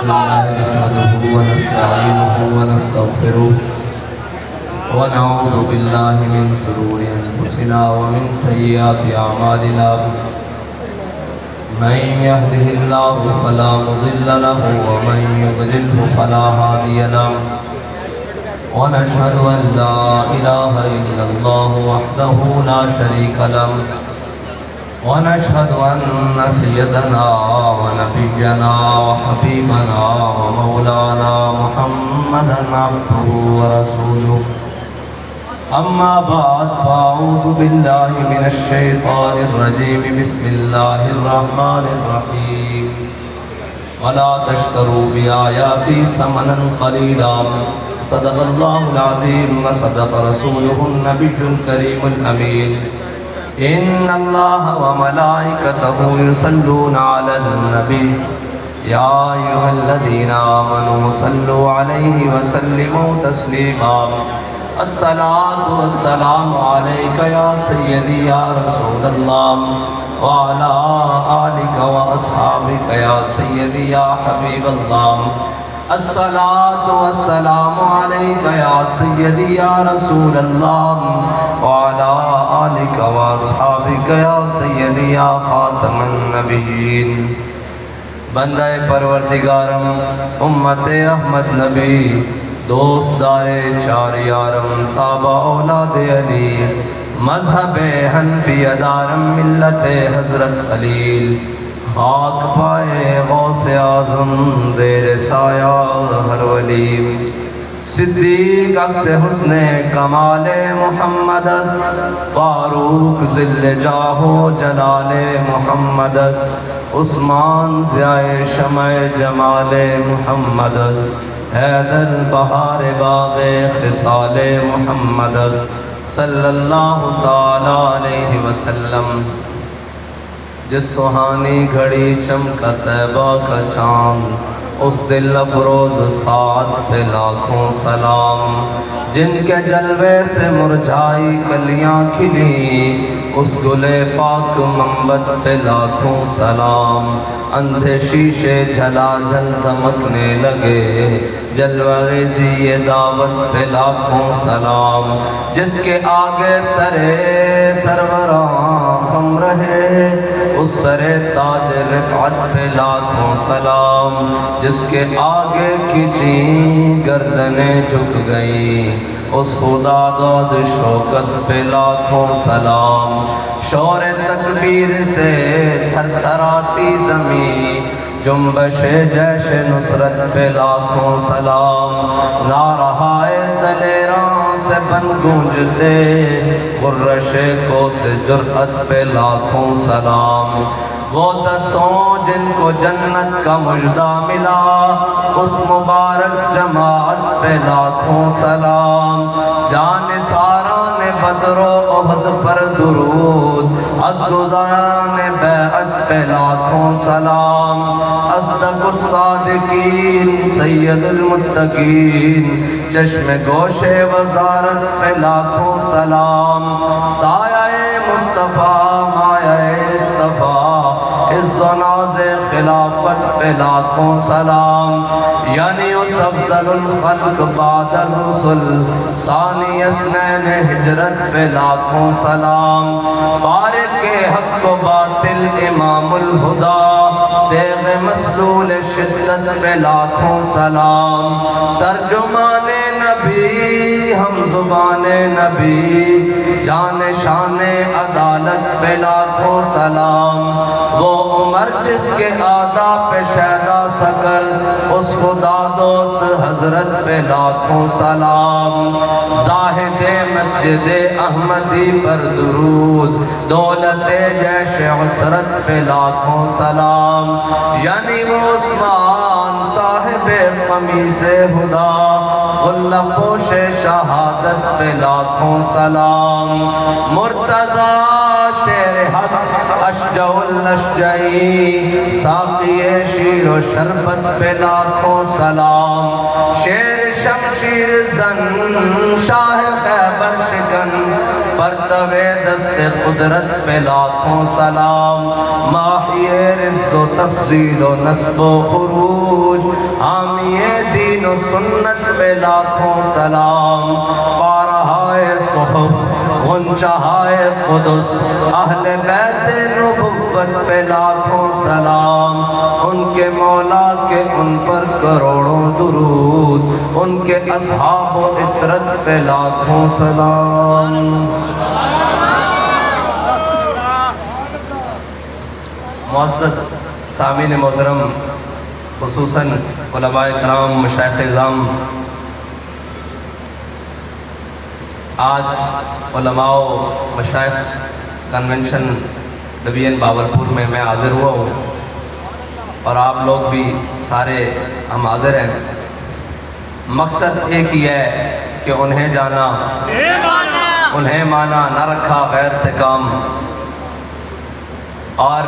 لله نحمده ونستعينه ونستغفره ونعوذ بالله من شرور أنفسنا ومن سيئات أعمالنا من يهده الله فلا مضل له ومن يضلله فلا هادي له ونشهد أن لا إله إلا الله وحده لا شريك له ونشهد أن سيدنا ونبينا وحبيبنا ومولانا محمدا عبده ورسوله أما بعد فأعوذ بالله من الشيطان الرجيم بسم الله الرحمن الرحيم ولا تشتروا بآياتي ثمنا قليلا صدق الله العظيم وصدق رسوله النبي الكريم الأمين إن الله وملائكته يصلون على النبي يا أيها الذين آمنوا صلوا عليه وسلموا تسليما الصلاة والسلام عليك يا سيدي يا رسول الله وعلى آلك وأصحابك يا سيدي يا حبيب الله الصلاة والسلام عليك يا سيدي يا رسول الله وعلى آلك وأصحابك يا سيدي يا خاتم النبيين بندہ پروردگارم امت احمد نبی دوست دار چار یارم تابع اولاد علی مذہب حنفی دارم ملت حضرت خلیل خاک پائے غوث اعظم زیر سایہ ہر ولی صدیق عکس حسن کمال محمد فاروق ذل جاہ جلال محمد عثمان ضیاء شمع جمال محمد حیدر بہار باغ خصال محمد صلی اللہ تعالی علیہ وسلم جس سہانی گھڑی چمکا طیبہ کا چاند اس دل افروز ساتھ پہ لاکھوں سلام جن کے جلوے سے مرجھائی کلیاں کھلی اس گلے پاک منبت پہ لاکھوں سلام اندھے شیشے جھلا جھل دمکنے لگے جلوہ ریزی یہ دعوت پہ لاکھوں سلام جس کے آگے سرے سروراں خم رہے اس سرے تاج رفعت پہ لاکھوں سلام جس کے آگے کھچی گردنیں جھک گئیں اس خدا داد شوکت پہ لاکھوں سلام شور تکبیر سے تھر تھراتی زمین جنبش جیش نصرت پہ لاکھوں سلام نارہائے دلیراں سے بن گونجتے غرش کو سے جرأت پہ لاکھوں سلام وہ دسوں جن کو جنت کا مژدہ ملا اس مبارک جماعت پہ لاکھوں سلام جانثاران بدر و احد پر درود عدگزاران بیعت پہ لاکھوں سلام اصدق الصادقین سید المتقین چشم گوش وزارت پہ لاکھوں سلام سایہ مصطفیٰ مایہ اصطفیٰ عز و ناز خلافت پہ لاکھوں سلام یعنی اس افضل الخلق بعد الرسل ثانی اسنین ہجرت پہ لاکھوں سلام فارق حق و باطل امام الہدا تیغ مسلول شدت پہ لاکھوں سلام ترجمان نبی ہم زبان نبی جان شان عدالت پہ لاکھوں سلام وہ عمر جس کے آدھا پہ شیدا سکر اس خدا دوست حضرت پہ لاکھوں سلام زاہد مسجد احمدی پر درود دولت جیش عسرت پہ لاکھوں سلام یعنی وہ عثمان صاحب قمیص خدا غلہ پوش شہادت پہ لاکھوں سلام مرتضی شیر حق اشجع الاشجعی ساقی شیر و شربت پہ لاکھوں سلام شیر شمشیر زن شاہ خیبر شکن پرتو دست قدرت پہ لاکھوں سلام ماحی رفظ و تفضیل و نصب و خروج حامی دین و سنت پہ لاکھوں سلام، بارہائے صحف غنچہائے قدس اہل بیت نبوت پہ لاکھوں سلام، ان کے مولا کے ان پر کروڑوں درود، ان کے اصحاب و عطرت پہ لاکھوں سلام۔ معزز سامعین محترم، خصوصاً علماء کرام، مشائخ اعظام، آج علماء و مشائخ کنونشن ڈویژن باولپور میں حاضر ہوا ہوں، اور آپ لوگ بھی سارے ہم حاضر ہیں۔ مقصد ایک ہی ہے کہ انہیں جانا، انہیں مانا، نہ رکھا غیر سے کام، اور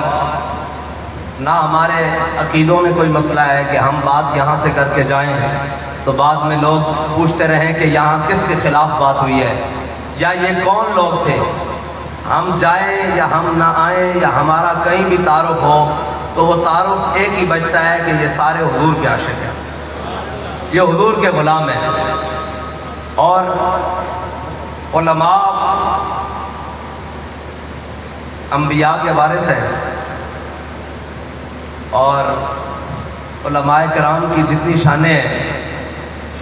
نہ ہمارے عقیدوں میں کوئی مسئلہ ہے کہ ہم بات یہاں سے کر کے جائیں تو بعد میں لوگ پوچھتے رہیں کہ یہاں کس کے خلاف بات ہوئی ہے، یا یہ کون لوگ تھے۔ ہم جائیں یا ہم نہ آئیں یا ہمارا کہیں بھی تعارف ہو تو وہ تعارف ایک ہی بچتا ہے کہ یہ سارے حضور کے عاشق ہیں، یہ حضور کے غلام ہیں۔ اور علماء انبیاء کے وارث ہیں، اور علماء کرام کی جتنی شانیں ہیں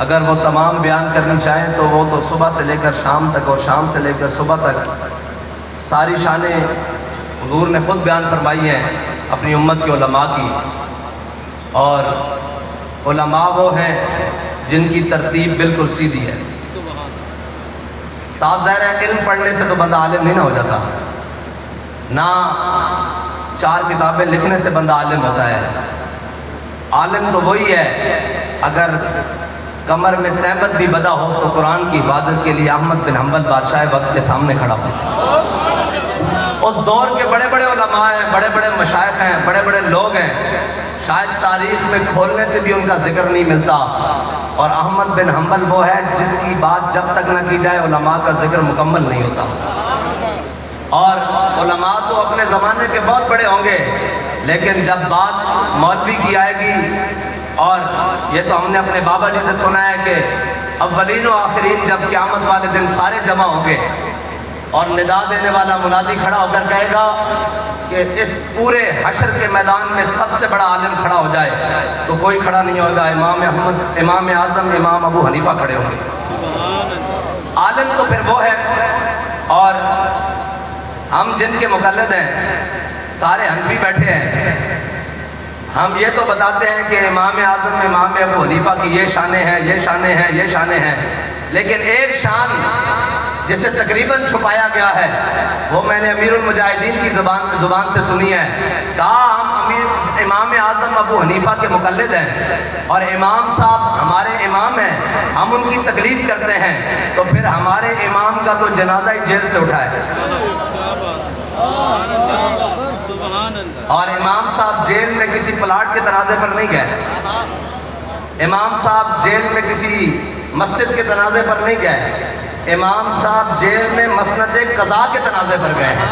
اگر وہ تمام بیان کرنی چاہیں تو وہ تو صبح سے لے کر شام تک اور شام سے لے کر صبح تک ساری شانیں حضور نے خود بیان فرمائی ہیں اپنی امت کے علماء کی۔ اور علماء وہ ہیں جن کی ترتیب بالکل سیدھی ہے۔ صاحب ظاہر ہے علم پڑھنے سے تو بندہ عالم نہیں نہ ہو جاتا، نہ 4 کتابیں لکھنے سے بندہ عالم ہوتا ہے۔ عالم تو وہی ہے اگر کمر میں تہمت بھی بدا ہو تو قرآن کی حفاظت کے لیے احمد بن حنبل بادشاہ وقت کے سامنے کھڑا ہو۔ اس دور کے بڑے بڑے علماء ہیں، بڑے بڑے مشائخ ہیں، بڑے بڑے لوگ ہیں، شاید تاریخ میں کھولنے سے بھی ان کا ذکر نہیں ملتا، اور احمد بن حنبل وہ ہے جس کی بات جب تک نہ کی جائے علماء کا ذکر مکمل نہیں ہوتا۔ اور علماء تو اپنے زمانے کے بہت بڑے ہوں گے، لیکن جب بات مولوی کی آئے گی، اور یہ تو ہم نے اپنے بابا جی سے سنا ہے کہ اولین و آخرین جب قیامت والے دن سارے جمع ہوں گے اور ندا دینے والا منادی کھڑا ہو کر کہے گا کہ اس پورے حشر کے میدان میں سب سے بڑا عالم کھڑا ہو جائے، تو کوئی کھڑا نہیں ہوگا، امام احمد، امام اعظم، امام ابو حنیفہ کھڑے ہوں گے۔ عالم تو پھر وہ ہے، اور ہم جن کے مقلد ہیں سارے حنفی بیٹھے ہیں، ہم یہ تو بتاتے ہیں کہ امام اعظم، امام ابو حنیفہ کی یہ شانیں ہیں، یہ شانیں ہیں، یہ شانیں ہیں، لیکن ایک شان جسے تقریباً چھپایا گیا ہے وہ میں نے امیر المجاہدین کی زبان سے سنی ہے۔ کہا ہم امام اعظم ابو حنیفہ کے مقلد ہیں، اور امام صاحب ہمارے امام ہیں، ہم ان کی تقلید کرتے ہیں، تو پھر ہمارے امام کا تو جنازہ ہی جیل سے اٹھا ہے، اور امام صاحب جیل میں کسی پلاٹ کے تنازع پر نہیں گئے، امام صاحب جیل میں کسی مسجد کے تنازع پر نہیں گئے، امام صاحب جیل میں مسند قضا کے تنازع پر گئے ہیں،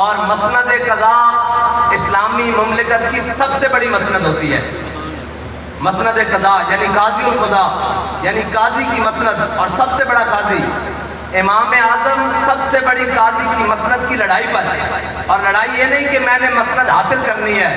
اور مسند قضا اسلامی مملکت کی سب سے بڑی مسند ہوتی ہے۔ مسند قضا یعنی قاضی القضا، یعنی قاضی کی مسند، اور سب سے بڑا قاضی امام اعظم سب سے بڑی قاضی کی مسند کی لڑائی پر، اور لڑائی یہ نہیں کہ میں نے مسند حاصل کرنی ہے،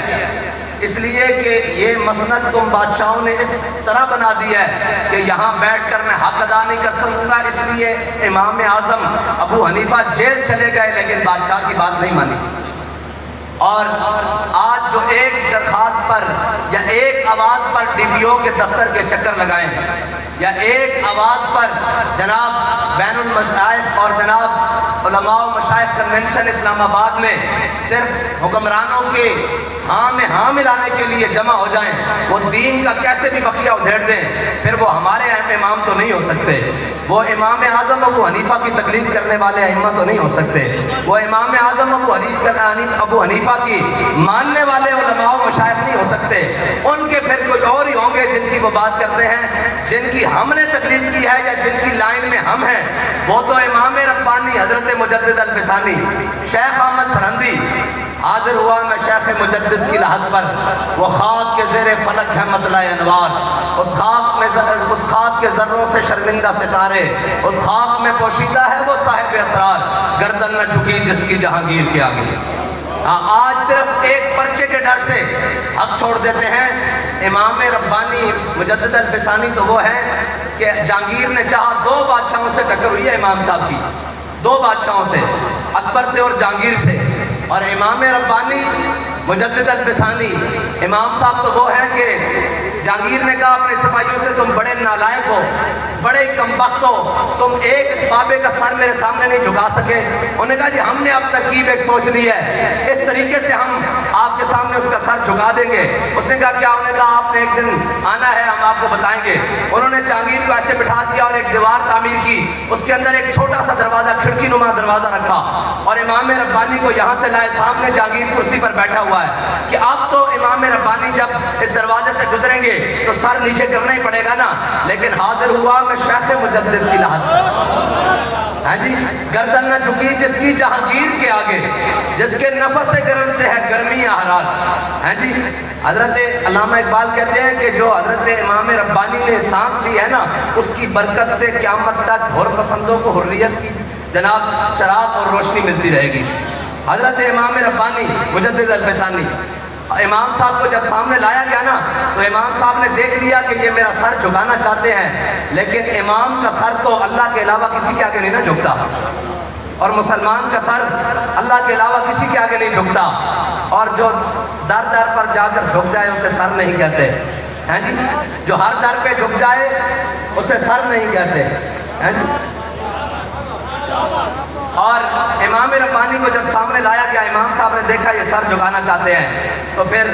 اس لیے کہ یہ مسند تم بادشاہوں نے اس طرح بنا دی ہے کہ یہاں بیٹھ کر میں حق ادا نہیں کر سکوں گا، اس لیے امام اعظم ابو حنیفہ جیل چلے گئے لیکن بادشاہ کی بات نہیں مانی۔ اور آج جو ایک درخواست پر یا ایک آواز پر ڈی پی او کے دفتر کے چکر لگائیں، یا ایک آواز پر جناب بین المشائخ اور جناب علماء و مشائخ کنونشن اسلام آباد میں صرف حکمرانوں کے ہاں میں ہاں ملانے کے لیے جمع ہو جائیں، وہ دین کا کیسے بھی بقیہ ادھیڑ دیں، پھر وہ ہمارے امام تو نہیں ہو سکتے، وہ امام اعظم ابو حنیفہ کی تقلید کرنے والے ائمہ تو نہیں ہو سکتے، وہ امام اعظم ابو حنیفہ کی ماننے والے علماء و مشائخ نہیں ہو سکتے، ان کے پھر کوئی اور ہی ہوں گے جن کی وہ بات کرتے ہیں، جن کی ہم نے تقلید کی ہے یا جن کی لائن میں ہم ہیں، وہ تو امام ربانی حضرت مجدد الفسانی، شیخ احمد سرہندی، حاضر ہوا میں شیخ مجدد کی لحد پر، وہ خاک کے زیر فلک ہے مطلع انوار، اس خاک کے ذروں سے شرمندہ ستارے، اس خاک میں پوشیدہ ہے وہ صاحب اسرار، گردن نہ جھکی جس کی جہانگیر کے آگے۔ آج صرف ایک پرچے کے ڈر سے حق چھوڑ دیتے ہیں۔ امام ربانی مجدد الفسانی تو وہ ہے کہ جہانگیر نے چاہا 2 بادشاہوں سے ٹکر ہوئی ہے امام صاحب کی، 2 بادشاہوں سے، اکبر سے اور جہانگیر سے، اور امام ربانی مجدد الفسانی امام صاحب تو وہ ہیں کہ جہانگیر نے کہا اپنے سپاہیوں سے تم بڑے نالائق ہو، بڑے کمبخت ہو، تم ایک اس بابے کا سر میرے سامنے نہیں جھکا سکے۔ انہوں نے کہا جی ہم نے اب ترکیب ایک سوچ لی ہے، اس طریقے سے ہم آپ کے سامنے اس کا سر جھکا دیں گے۔ اس نے کہا کیا؟ انہوں نے کہا آپ نے ایک دن آنا ہے، ہم آپ کو بتائیں گے۔ انہوں نے جہانگیر کو ایسے بٹھا دیا اور ایک دیوار تعمیر کی، اس کے اندر ایک چھوٹا سا دروازہ، کھڑکی نما دروازہ رکھا، اور امام ربانی کو یہاں سے لائے، سامنے جہانگیر کرسی پر بیٹھا ہوا ہے کہ اب تو امام ربانی جب اس دروازے سے گزریں گے تو سر نیچے کرنا ہی پڑے گا نا۔ لیکن حاضر ہوا میں شیخ مجدد کی لحد، ہاں جی، گردن نہ جھکی جس کی جہانگیر کے آگے، جس کے نفس گرم سے ہے گرمی احرار، ہاں جی۔ حضرت علامہ اقبال کہتے ہیں کہ جو حضرت امام ربانی نے سانس لی ہے نا، اس کی برکت سے قیامت تک حر پسندوں کو حریت کی جناب چراغ اور روشنی ملتی رہے گی۔ حضرت امام ربانی مجدد الفسانی، امام صاحب کو جب سامنے لایا گیا نا تو امام صاحب نے دیکھ لیا کہ یہ میرا سر جھکانا چاہتے ہیں، لیکن امام کا سر تو اللہ کے علاوہ کسی کے آگے نہیں نہ جھکتا، اور مسلمان کا سر اللہ کے علاوہ کسی کے آگے نہیں جھکتا، اور جو در در پر جا کر جھک جائے اسے سر نہیں کہتے، ہیں جی، جو ہر در پہ جھک جائے اسے سر نہیں کہتے، ہیں جی۔ اور امام ربانی کو جب سامنے لایا گیا، امام صاحب نے دیکھا یہ سر جھکانا چاہتے ہیں، تو پھر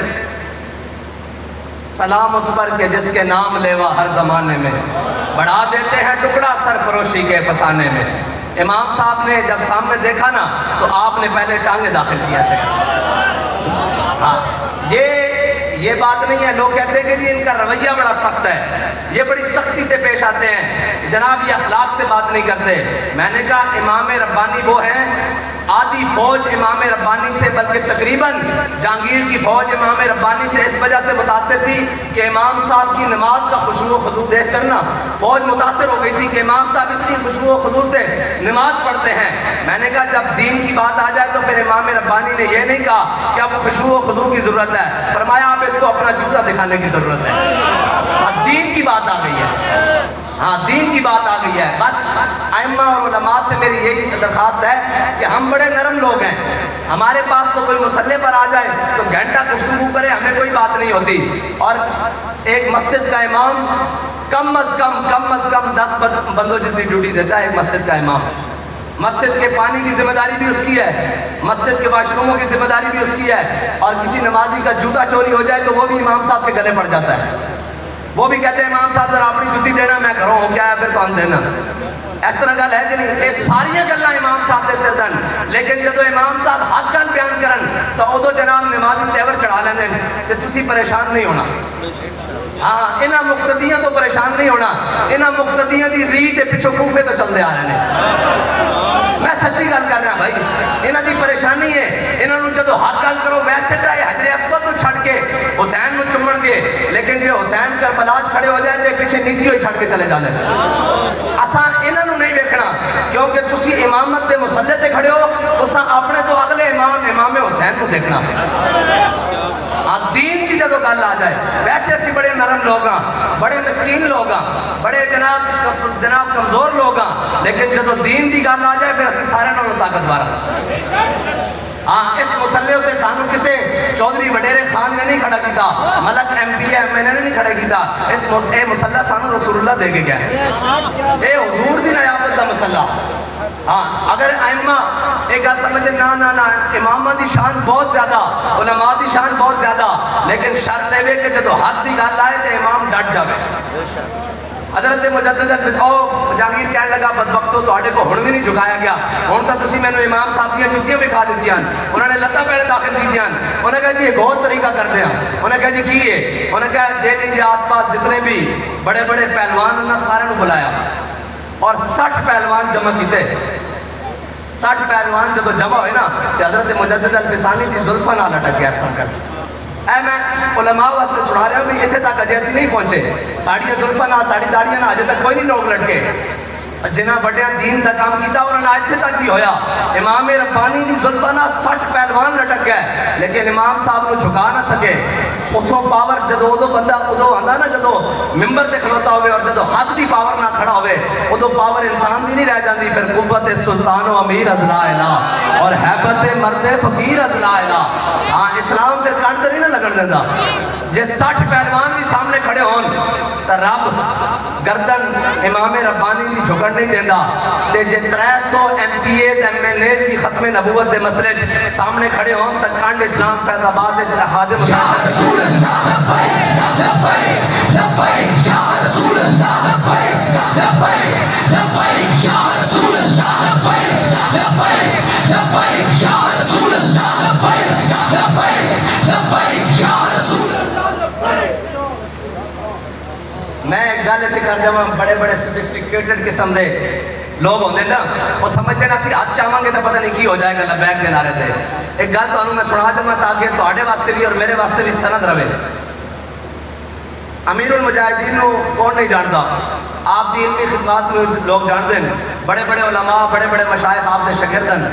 سلام اس پر کہ جس کے نام لیوا ہر زمانے میں، بڑھا دیتے ہیں ٹکڑا سرفروشی کے فسانے میں۔ امام صاحب نے جب سامنے دیکھا نا تو آپ نے پہلے ٹانگیں داخل کیا ایسے۔ ہاں، یہ بات نہیں ہے، لوگ کہتے ہیں کہ جی ان کا رویہ بڑا سخت ہے، یہ بڑی سختی سے پیش آتے ہیں، جناب یہ اخلاق سے بات نہیں کرتے۔ میں نے کہا امام ربانی وہ ہیں، آدھی فوج امام ربانی سے، بلکہ تقریباً جہانگیر کی فوج امام ربانی سے اس وجہ سے متاثر تھی کہ امام صاحب کی نماز کا خشوع و خضوع دیکھ کر نا فوج متاثر ہو گئی تھی کہ امام صاحب اتنی خشوع و خضوع سے نماز پڑھتے ہیں۔ میں نے کہا جب دین کی بات آ جائے تو پھر امام ربانی نے یہ نہیں کہا کہ اب خشوع و خضوع کی ضرورت ہے، فرمایا اب اس کو اپنا جوتا دکھانے کی ضرورت ہے۔ دین کی بات آ گئی ہے، ہاں دین کی بات آ گئی ہے۔ بس ائمہ اور علماء سے میری یہی درخواست ہے کہ ہم بڑے نرم لوگ ہیں، ہمارے پاس تو کوئی مسئلے پر آ جائے تو گھنٹہ گفتگو کرے، ہمیں کوئی بات نہیں ہوتی، اور ایک مسجد کا امام کم از کم 10 بندوں جتنی ڈیوٹی دیتا ہے ایک مسجد کا امام۔ مسجد کے پانی کی ذمہ داری بھی اس کی ہے، مسجد کے واش روموں کی ذمہ داری بھی اس کی ہے، اور کسی نمازی کا جوتا چوری ہو جائے تو وہ بھی امام صاحب کے گلے پڑ جاتا ہے، وہ بھی کہتے ہیں امام صاحب ذرا اپنی جوتی دینا، میں گھروں ہو کیا ہے پھر کون دینا۔ اس طرح گل ہے کہ نہیں، یہ ساریاں گلاں امام صاحب دے سر دن، لیکن جدو امام صاحب حق گل بیان کرن تو ادو جناب نمازی تیور چڑھا لیندے تے تسی پریشان نہیں ہونا۔ ہاں انہاں مقتدیاں تو پریشان نہیں ہونا، انہاں مقتدیاں دی ریت دے پیچھے کوفے تو چلدے آ رہے ہیں۔ میں سچی گل کر رہا بھائی، انہاں دی پریشانی ہے، انہاں نو جدو حق گل کرو ویسے تو حجر اسود نو چھڑ کے حسین نو چمن گے، لیکن جو حسین کربلا کھڑے ہو جائے تے پیچھے نیتی ہوئی چھڑ کے چلے جاندے۔ اساں انہاں نو نہیں دیکھنا، کیونکہ تسی امامت دے مسلے تے کھڑے ہو، تساں اپنے تو اگلے امام حسین کو دیکھنا۔ دین کی جدو گل آ جائے، ویسے اسی بڑے نرم لوگ ہاں، بڑے مسکین لوگ ہاں، بڑے جناب کمزور لوگ ہاں، لیکن جدو دین دی گل آ جائے پھر اسی سارے نالوں طاقتور ہاں۔ اس مسئلے ہوتے سانو کسے چودھری وڈیرے خان نے نہیں کھڑا کیتا، ملک ایم پی ایم این نے نہیں کھڑا کیتا، اے مسئلہ سانو رسول اللہ دے کے گیا، اے حضور دی نیابت دا مسئلہ۔ ہاں اگر ائمہ ایک گل سمجھے نا امامہ دی شان بہت زیادہ، علماء دی شان بہت زیادہ، لیکن شرط ہے کہ جدو حق دی گل آئے تو امام ڈٹ جاوے۔ حضرت مجدد جہانگیر کہنے لگا بدبختو تواڈے کو ہن بھی نہیں جھکایا گیا، ہن تو تسی مینوں امام صاحب دیاں جُتیاں وکھا دتیاں، انہوں نے لتاں پہلے داخل کیتیاں، انہوں نے کہا جی ایک اور طریقہ کرتے ہیں، انہوں نے کہا جی کی ہے، انہوں نے کہا دے دیجیے آس پاس جتنے بھی بڑے بڑے پہلوان انہوں نے سارے نو بلایا اور 60 پہلوان جمع کیتے، 60 پہلوان جدو جمع ہوئے نا تو حضرت مجدد الفسانی دی زلفاں نال لٹک گیا اس طرح کر اے میں علماء واسطے سنا رہا ہوں بھی اتنے تک اجے اسی نہیں پہنچے ساڑی زلفاں نال ساڑی داڑیاں نال اجے تک کوئی نہیں لوگ لٹکے جنہ بڑے دین کا کام کیتا انہوں نے اتنے تک بھی ہویا امام ربانی دی زلفاں نال 60 پہلوان لٹک گئے لیکن امام صاحب کو جھکا نہ سکے اتھوں پاور جدو ادو بندہ ادو آندا نا جدو ممبر تے کھلوتا ہوئے اور جدو حق دی پاور نہ کھڑا ہوئے ادو پاور انسان دی نہیں رہ جاندی پھر قوت سلطان و امیر از لا الہ اور حیبت مرد فقیر از لا الہ ہاں اسلام پھر کانٹ نہیں نہ لگن دیندا جے 60 پہلوان بھی سامنے کھڑے ہون تو رب گردن امام ربانی دی جھکڑ نہیں دیندا تے جے 300 M P As M N As کی ختم نبوت دے مسئلے سامنے کھڑے ہون تو کانڈ اسلام فیض آباد دے خادم یا رسول اللہ لبیک لبیک لبیک یا رسول اللہ لبیک لبیک لبیک یا رسول اللہ لبیک لبیک لبیک یا رسول اللہ لبیک لبیک لبیک یا رسول اللہ لبیک میں ایک گل اتنے کر جاواں بڑے بڑے سوفسٹیکیٹڈ قسم دے لوگ ہوندے نا وہ سمجھتے نا اسی ہاتھ چاہواں گے تو پتہ نہیں کی ہو جائے گا لبیک دے نعرے تے ایک گل تانوں میں سنا دوں تاکہ تہاڈے واسطے بھی اور میرے واسطے بھی سند رہے امیر المجاہدین کو کون نہیں جانتا آپ دی علمی خدمات میں لوگ جانتے ہیں بڑے بڑے علماء بڑے بڑے مشائخ آپ دے شاگردن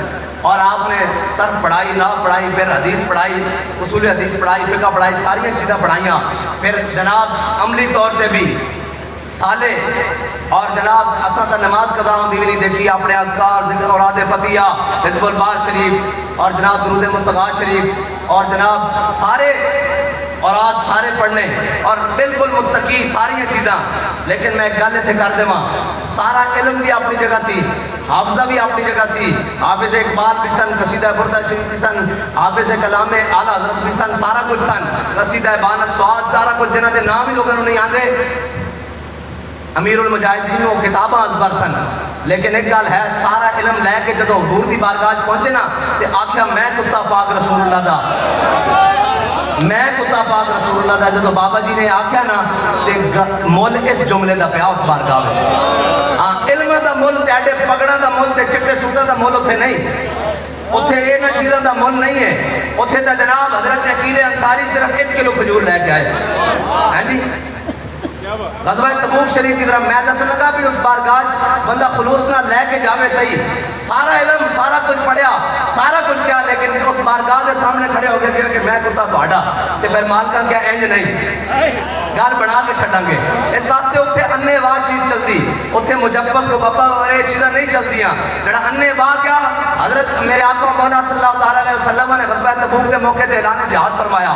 اور آپ نے صرف پڑھائی نحو پڑھائی پھر حدیث پڑھائی اصول حدیث پڑھائی فقہ پڑھائی ساری چیزیں پڑھائیاں پھر جناب عملی طور پہ بھی صالح اور جناب اساں تا نماز قضا ہوندی بھی نہیں دیکھی اپنے اذکار ذکر اوراد فتیہ حزب البار شریف اور جناب درود مصطفیٰ شریف اور جناب سارے اوراد سارے پڑھنے اور بالکل متقی ساری چیزاں لیکن میں ایک گل اتنے کر دوں سارا علم بھی اپنی جگہ سی حافظہ بھی اپنی جگہ سی حافظ اقبال بھی سن قصیدہ بردہ شریف بھی سن حافظ کلام اعلیٰ حضرت بھی سن سارا کچھ سن قصیدہ بانت سواد سارا کچھ جنہ دے نام ہی لوگوں نہیں آندے امیر المجاہدین وہ کتاباں ازبر سن لیکن ایک گل ہے سارا علم لے کے جدو حضور دی بارگاہ پہنچے نا تے آکھیا میں کتا پاک رسول اللہ دا میں کتا پاک رسول اللہ دا جدو بابا جی نے آکھیا نا تے مول اس جملے دا پیا اس بارگاہ وچ علم دا مول تے اڈے پگڑاں دا مول تے چٹے سوٹاں دا مول اتھے نہیں اتھے یہ نہ چیزاں دا مول نہیں ہے اتھے تا جناب حضرت عقیل انصاری صرف 1 کلو کھجور لے کے آئے ہیں جی غزوہ تبوک شریف کی طرف میں دس لگا بھی اس بارگاہ بندہ خلوص نہ لے کے جاوے صحیح سارا علم سارا کچھ پڑھیا سارا کچھ کیا لیکن اس بارگاہ دے سامنے کھڑے ہو گئے کہ میں کتا تہاڈا تے پھر مالکاں کیا انج نہیں گل بنا کے چھڈاں گے اس واسطے اتنے انے واہ چیز چلتی اتنے مجبب کو بابا اور یہ چیزاں نہیں چلتیاں جڑا انے واہ کیا حضرت میرے آقا مولا صلی اللہ تعالیٰ علیہ وسلم نے غزوہ تبوک کے موقع تے اعلان جہاد فرمایا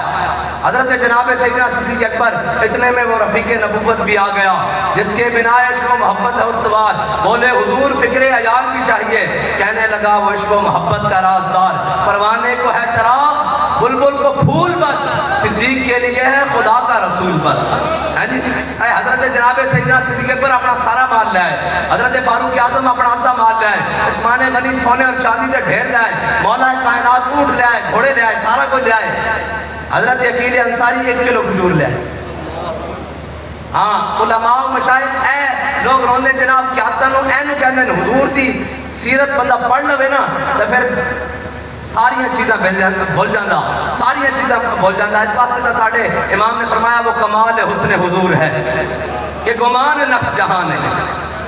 حضرت جناب سیدنا صدیق اکبر اتنے میں وہ رفیق نبوت بھی آ گیا جس کے بنا عشق و محبت ہے استوار بولے حضور فکر عیال بھی چاہیے کہنے لگا وہ عشق و محبت کا رازدار پروانے کو ہے چراغ بلبل کو پھول بس صدیق کے لیے ہے خدا کا رسول بس حضرت جناب سیدنا صدیق اکبر اپنا سارا مال لے آئے حضرت فاروق اعظم اپنا آدھا مال لے آئے عثمان غنی سونے اور چاندی دے ڈھیر لے آئے مولا کائنات اونٹ لے آئے گھوڑے لے آئے سارا کچھ لے آئے حضرت عقیل انصاری 1 کلو کھجور لے آئے ہاں علماء و مشائخ اے لوگ روندے جناب کیا تنو اینو کہندے حضور دی سیرت بندہ پڑھ لوے نا تو پھر ساری چیزاں بھول جاندہ ساری چیزاں بھول جاندہ اس واسطے تا ساڑھے امام نے فرمایا وہ کمال حسن حضور ہے کہ گمان نقص جہان ہے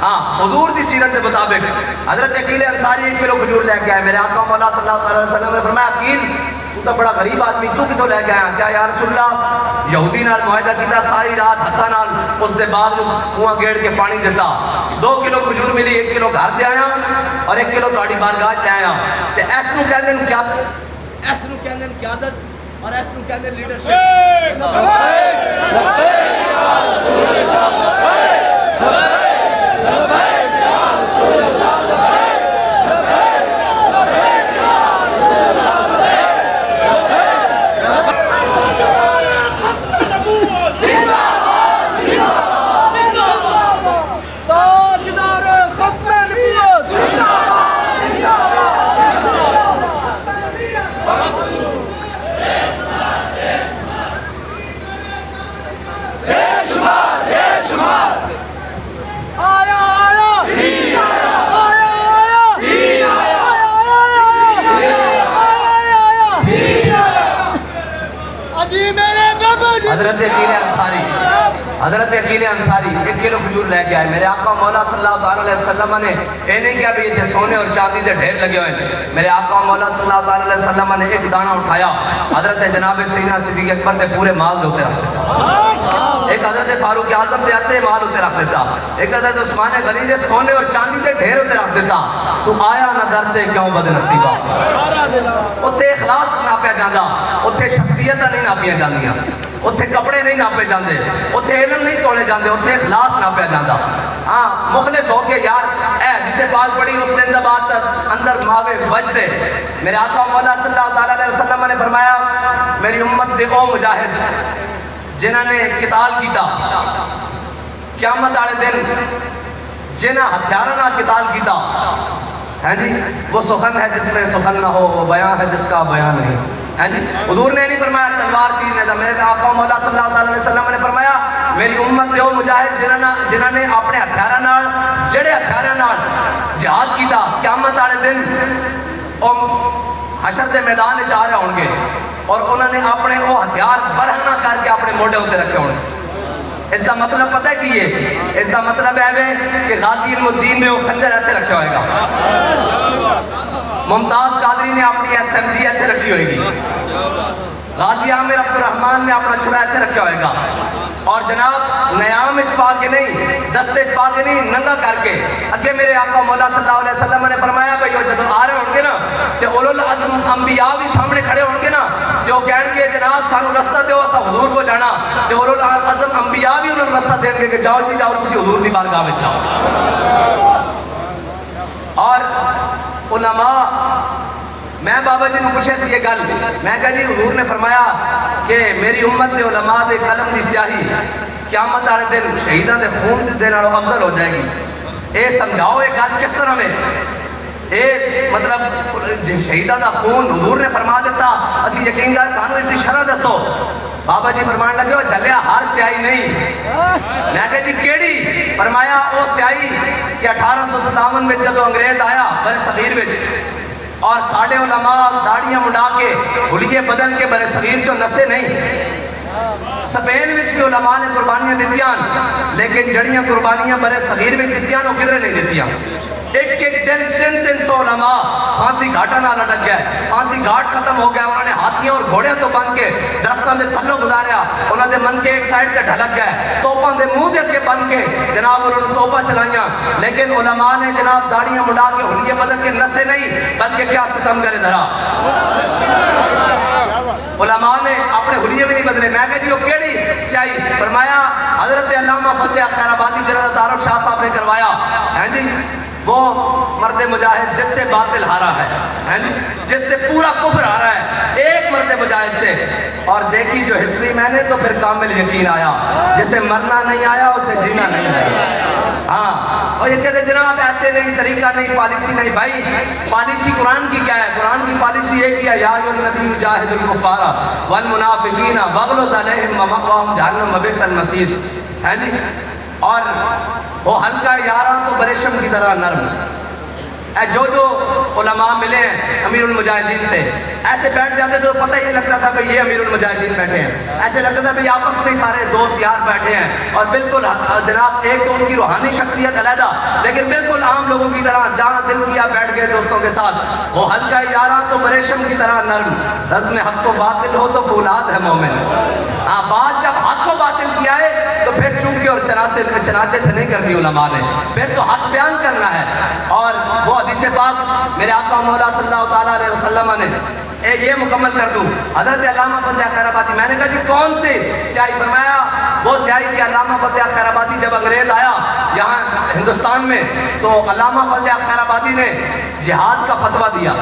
ہاں حضور دی سیرت کے مطابق حضرت عقیل انصاری 1 کلو کھجور لے کے آئے میرے آقا مولا صلی اللہ علیہ وسلم نے فرمایا عقیل تو تا بڑا غریب آدمی تو کتوں لے کے آیا کیا یا رسول اللہ یہودی نال معاہدہ کیتا ساری رات ہتھا نال اس دے باغ کنواں گیڑ کے پانی دیتا 2 کلو کھجور ملی 1 کلو گھر دے آیا اور 1 کلو تہاڈی بارگاہ لے آیا تے ایس نو کہندے نے قیادت اور ایس نو کہندے لیڈرشپ لبیک لبیک یا رسول اللہ لبیک لبیک یا رسول اللہ لبیک لبیک یا رسول اللہ حضرت عقیل انصاری 1 کلو کھجور لے کے آئے. میرے آقا مولا صلی اللہ تعالیٰ علیہ وسلم نے یہ نہیں کیا بھی یہ سونے اور چاندی کے ڈھیر لگے ہوئے. میرے آقا مولا صلی اللہ تعالیٰ علیہ وسلم نے ایک دانہ اٹھایا, حضرت جناب سیدنا صدیق اکبر دے پورے مال دے اوتے رکھ دیتا. ایک حضرت فاروق اعظم دے آتے مال اوتے رکھ دیتا. ایک حضرت عثمان غنی دے سونے اور چاندی دے ڈھیر اوتے رکھ دیتا. تو آیا نہ درتے کیوں بد نصیبہ. اتنے اخلاص ناپیا جاندہ, اتنے شخصیت نہیں ناپیا جاندیاں, اتنے کپڑے نہیں ناپے جاندے, اتنے علم نہیں تولے جاندے, اتنے اخلاص ناپیا جاندہ. ہاں مخلص ہو کے یار اے جسے پاک پڑھی اس نے اندر ماوے وجدے. میرے آقا مولا صلی اللہ تعالیٰ علیہ وسلم نے فرمایا میری امت دے او مجاہد جنہاں نے قتال کیتا, قیامت والے دن جنہاں ہتھیاراں نال قتال کیتا ہے جی, وہ سخن ہے جس میں سخن نہ ہو, وہ بیان ہے جس کا بیان نہیں ہے جی. حضور نے نہیں فرمایا تلوار تیر نے, میرے آقا مولا صلی اللہ علیہ وسلم نے فرمایا میری امت دے او مجاہد جنہاں نے اپنے ہتھیاراں نال جڑے ہتھیاراں نال جہاد کیتا قیامت والے دن حشر دے میدان وچ آ رہے ہون گے اور انہوں نے اپنے وہ ہتھیار برہنہ کر کے اپنے موڈے ہوتے رکھے ہونے. اس کا مطلب پتہ کی ہے؟ اس کا مطلب ہے کہ غازی علم الدین نے وہ خنجر ایتھے رکھے ہوئے گا, ممتاز قادری نے اپنی SMG ایتھے رکھی ہوئے گی, غازی عامر عبد الرحمن نے اپنا چھڑا ایتھے رکھا ہوئے گا, اور جناب نیام اچ پا کے نہیں, دستے اچ پا کے نہیں, ننگا کر کے. اگے میرے آقا مولا صلی اللہ علیہ وسلم نے فرمایا بھئی وہ جب آ رہے ہوں گے نا تے اولو العزم انبیاء بھی سامنے کھڑے ہوں گے نا تے وہ کہیں گے جناب سانو رستہ دیو اسا حضور کو جانا, تے اولو العزم انبیاء بھی انہوں رستہ دیں گے کہ جاؤ جی جاؤ کسی حضور دی بارگاہ میں جاؤ. اور علماء میں بابا جی نے پوچھے سی یہ گل, میں کہا جی حضور نے فرمایا کہ میری امت دے علماء دے قلم دی سیاہی قیامت والے دن شہیداں دے خون دے نالوں افضل ہو جائے گی. اے سمجھاؤ یہ گل کس طرح میں, اے مطلب شہیداں دا خون حضور نے فرما دیتا اسی یقین گا سانو اس دی شرح دسو. بابا جی فرمان لگے وہ جلیا ہر سیاہی نہیں. میں کہا جی کیڑی؟ فرمایا وہ سیاہی کہ 1857 میں جدو انگریز آیا بر صغیر وچ اور ساڑھے علماء داڑیاں مڈا کے حلیے بدن کے بر صغیر چو نسے نہیں. سپین وچ بھی علماء نے قربانیاں دیتیاں, لیکن جڑیاں قربانیاں بر صغیر میں دیتیاں وہ کدھر نہیں دیتیاں. ایک دن 300 علماء پھانسی گھاٹا نہ لٹک گیا, پھانسی گھاٹ ختم ہو گیا, انہوں نے ہاتھیاں اور گھوڑیاں تو بن کے درختوں دے تھلوں گزاریا, انہوں نے من کے ایک سائڈ تے ڈھلک گئے, توپاں دے منہ دے کے بن کے جناب انہوں نے توپاں چلائیاں, لیکن علماء نے جناب داڑیاں مڈا کے حلیے بدن کے نسے نہیں بلکہ کیا ستم کرے دھرا. علماء نے اپنے حلیے بھی نہیں بدلے. میں کہا جی وہ کیڑی سیاہی؟ فرمایا حضرت علامہ فضل خیر آبادی جنرل تعارف شاہ صاحب نے کروایا ہیں جی, وہ مرد مجاہد جس سے باطل ہارا ہے, جس سے پورا کفر ہارا ہے, ایک مرد مجاہد سے. اور دیکھی جو ہسٹری میں نے تو پھر کامل یقین آیا, جسے مرنا نہیں آیا اسے جینا نہیں آیا. ہاں اور یہ کہتے جناب ایسے نہیں, طریقہ نہیں, پالیسی نہیں. بھائی پالیسی قرآن کی کیا ہے؟ قرآن کی پالیسی ایک ہی ہے, یا ایھا النبی جاہد الکفار والمنافقین واغلظ علیہم ومأواہم جہنم وبئس المصیر. ہے جی, اور وہ ہلکا یاراں تو بریشم کی طرح نرم. جو علماء ملے ہیں امیر المجاہدین سے ایسے بیٹھ جاتے تو پتہ ہی لگتا تھا کہ یہ امیر المجاہدین بیٹھے ہیں, ایسے لگتا تھا کہ آپس میں سارے دوست یار بیٹھے ہیں, اور بالکل جناب ایک تو ان کی روحانی شخصیت علیحدہ لیکن بالکل عام لوگوں کی طرح جہاں دل کیا بیٹھ گئے دوستوں کے ساتھ. وہ ہلکا یاراں تو بریشم کی طرح نرم, رزم حق و باطل ہو تو فولاد ہے مومن. ہاں بات جب حق و باطل کیا ہے تو پھر چونکہ اور چنانچے سے نہیں کرنی علماء نے, پھر تو حق بیان کرنا ہے. اور وہ حدیث پاک میرے آقا مولا صلی اللہ تعالیٰ علیہ وسلم نے یہ مکمل کر دوں. حضرت علامہ فضل خیر آبادی, میں نے کہا جی کون سی سیاہی؟ فرمایا وہ سیاہی کہ علامہ فضل خیر آبادی جب انگریز آیا یہاں ہندوستان میں تو علامہ فضل خیر آبادی نے جہاد کا فتویٰ دیا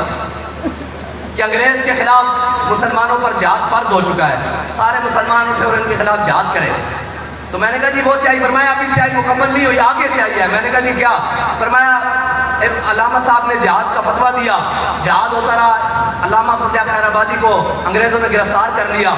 کہ انگریز کے خلاف مسلمانوں پر جہاد فرض ہو چکا ہے, سارے مسلمان اٹھے اور ان کے خلاف جہاد کریں. تو میں نے کہا جی وہ سیاہی. فرمایا ابھی سیاہی مکمل نہیں ہوئی, آگے سیاہی ہے. میں نے کہا جی کیا؟ فرمایا علامہ صاحب نے جہاد کا فتویٰ دیا, جہاد ہوتا رہا, علامہ فضل خیر آبادی کو انگریزوں نے گرفتار کر لیا,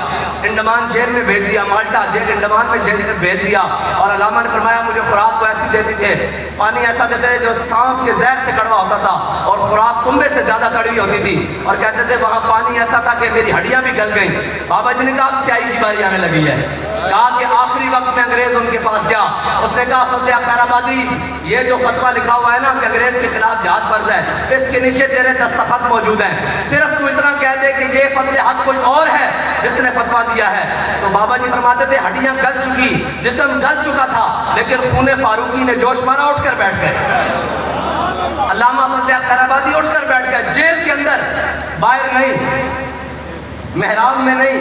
انڈمان جیل میں بھیج دیا, مالٹا جیل انڈمان میں جیل میں بھیج دیا. اور علامہ نے فرمایا مجھے خوراک کو ایسی دیتی تھے, پانی ایسا دیتے تھے جو سانپ کے زہر سے کڑوا ہوتا تھا, اور خوراک کنبے سے زیادہ کڑوی ہوتی تھی, اور کہتے تھے وہاں پانی ایسا تھا کہ میری ہڈیاں بھی گل گئیں. بابا جی نے کہا اب سیاہی کی باری آنے لگی ہے. کہا کہ آخری وقت میں انگریز ان کے پاس گیا، اس نے کہا فضل خیر آبادی یہ جو فتویٰ لکھا ہوا ہے نا کہ انگریز کے خلاف جہاد فرض ہے، اس کے نیچے تیرے دستخط موجود ہیں، صرف تو اتنا کہہ دے کہ یہ فضل حق کوئی اور ہے جس نے فتویٰ دیا ہے۔ تو بابا جی فرماتے تھے ہڈیاں گل چکی، جسم گل چکا تھا، لیکن خون فاروقی نے جوش مارا، اٹھ کر بیٹھ گئے۔ علامہ فضل خیر آبادی اٹھ کر بیٹھ گئے، جیل کے اندر، باہر نہیں، محراب میں نہیں،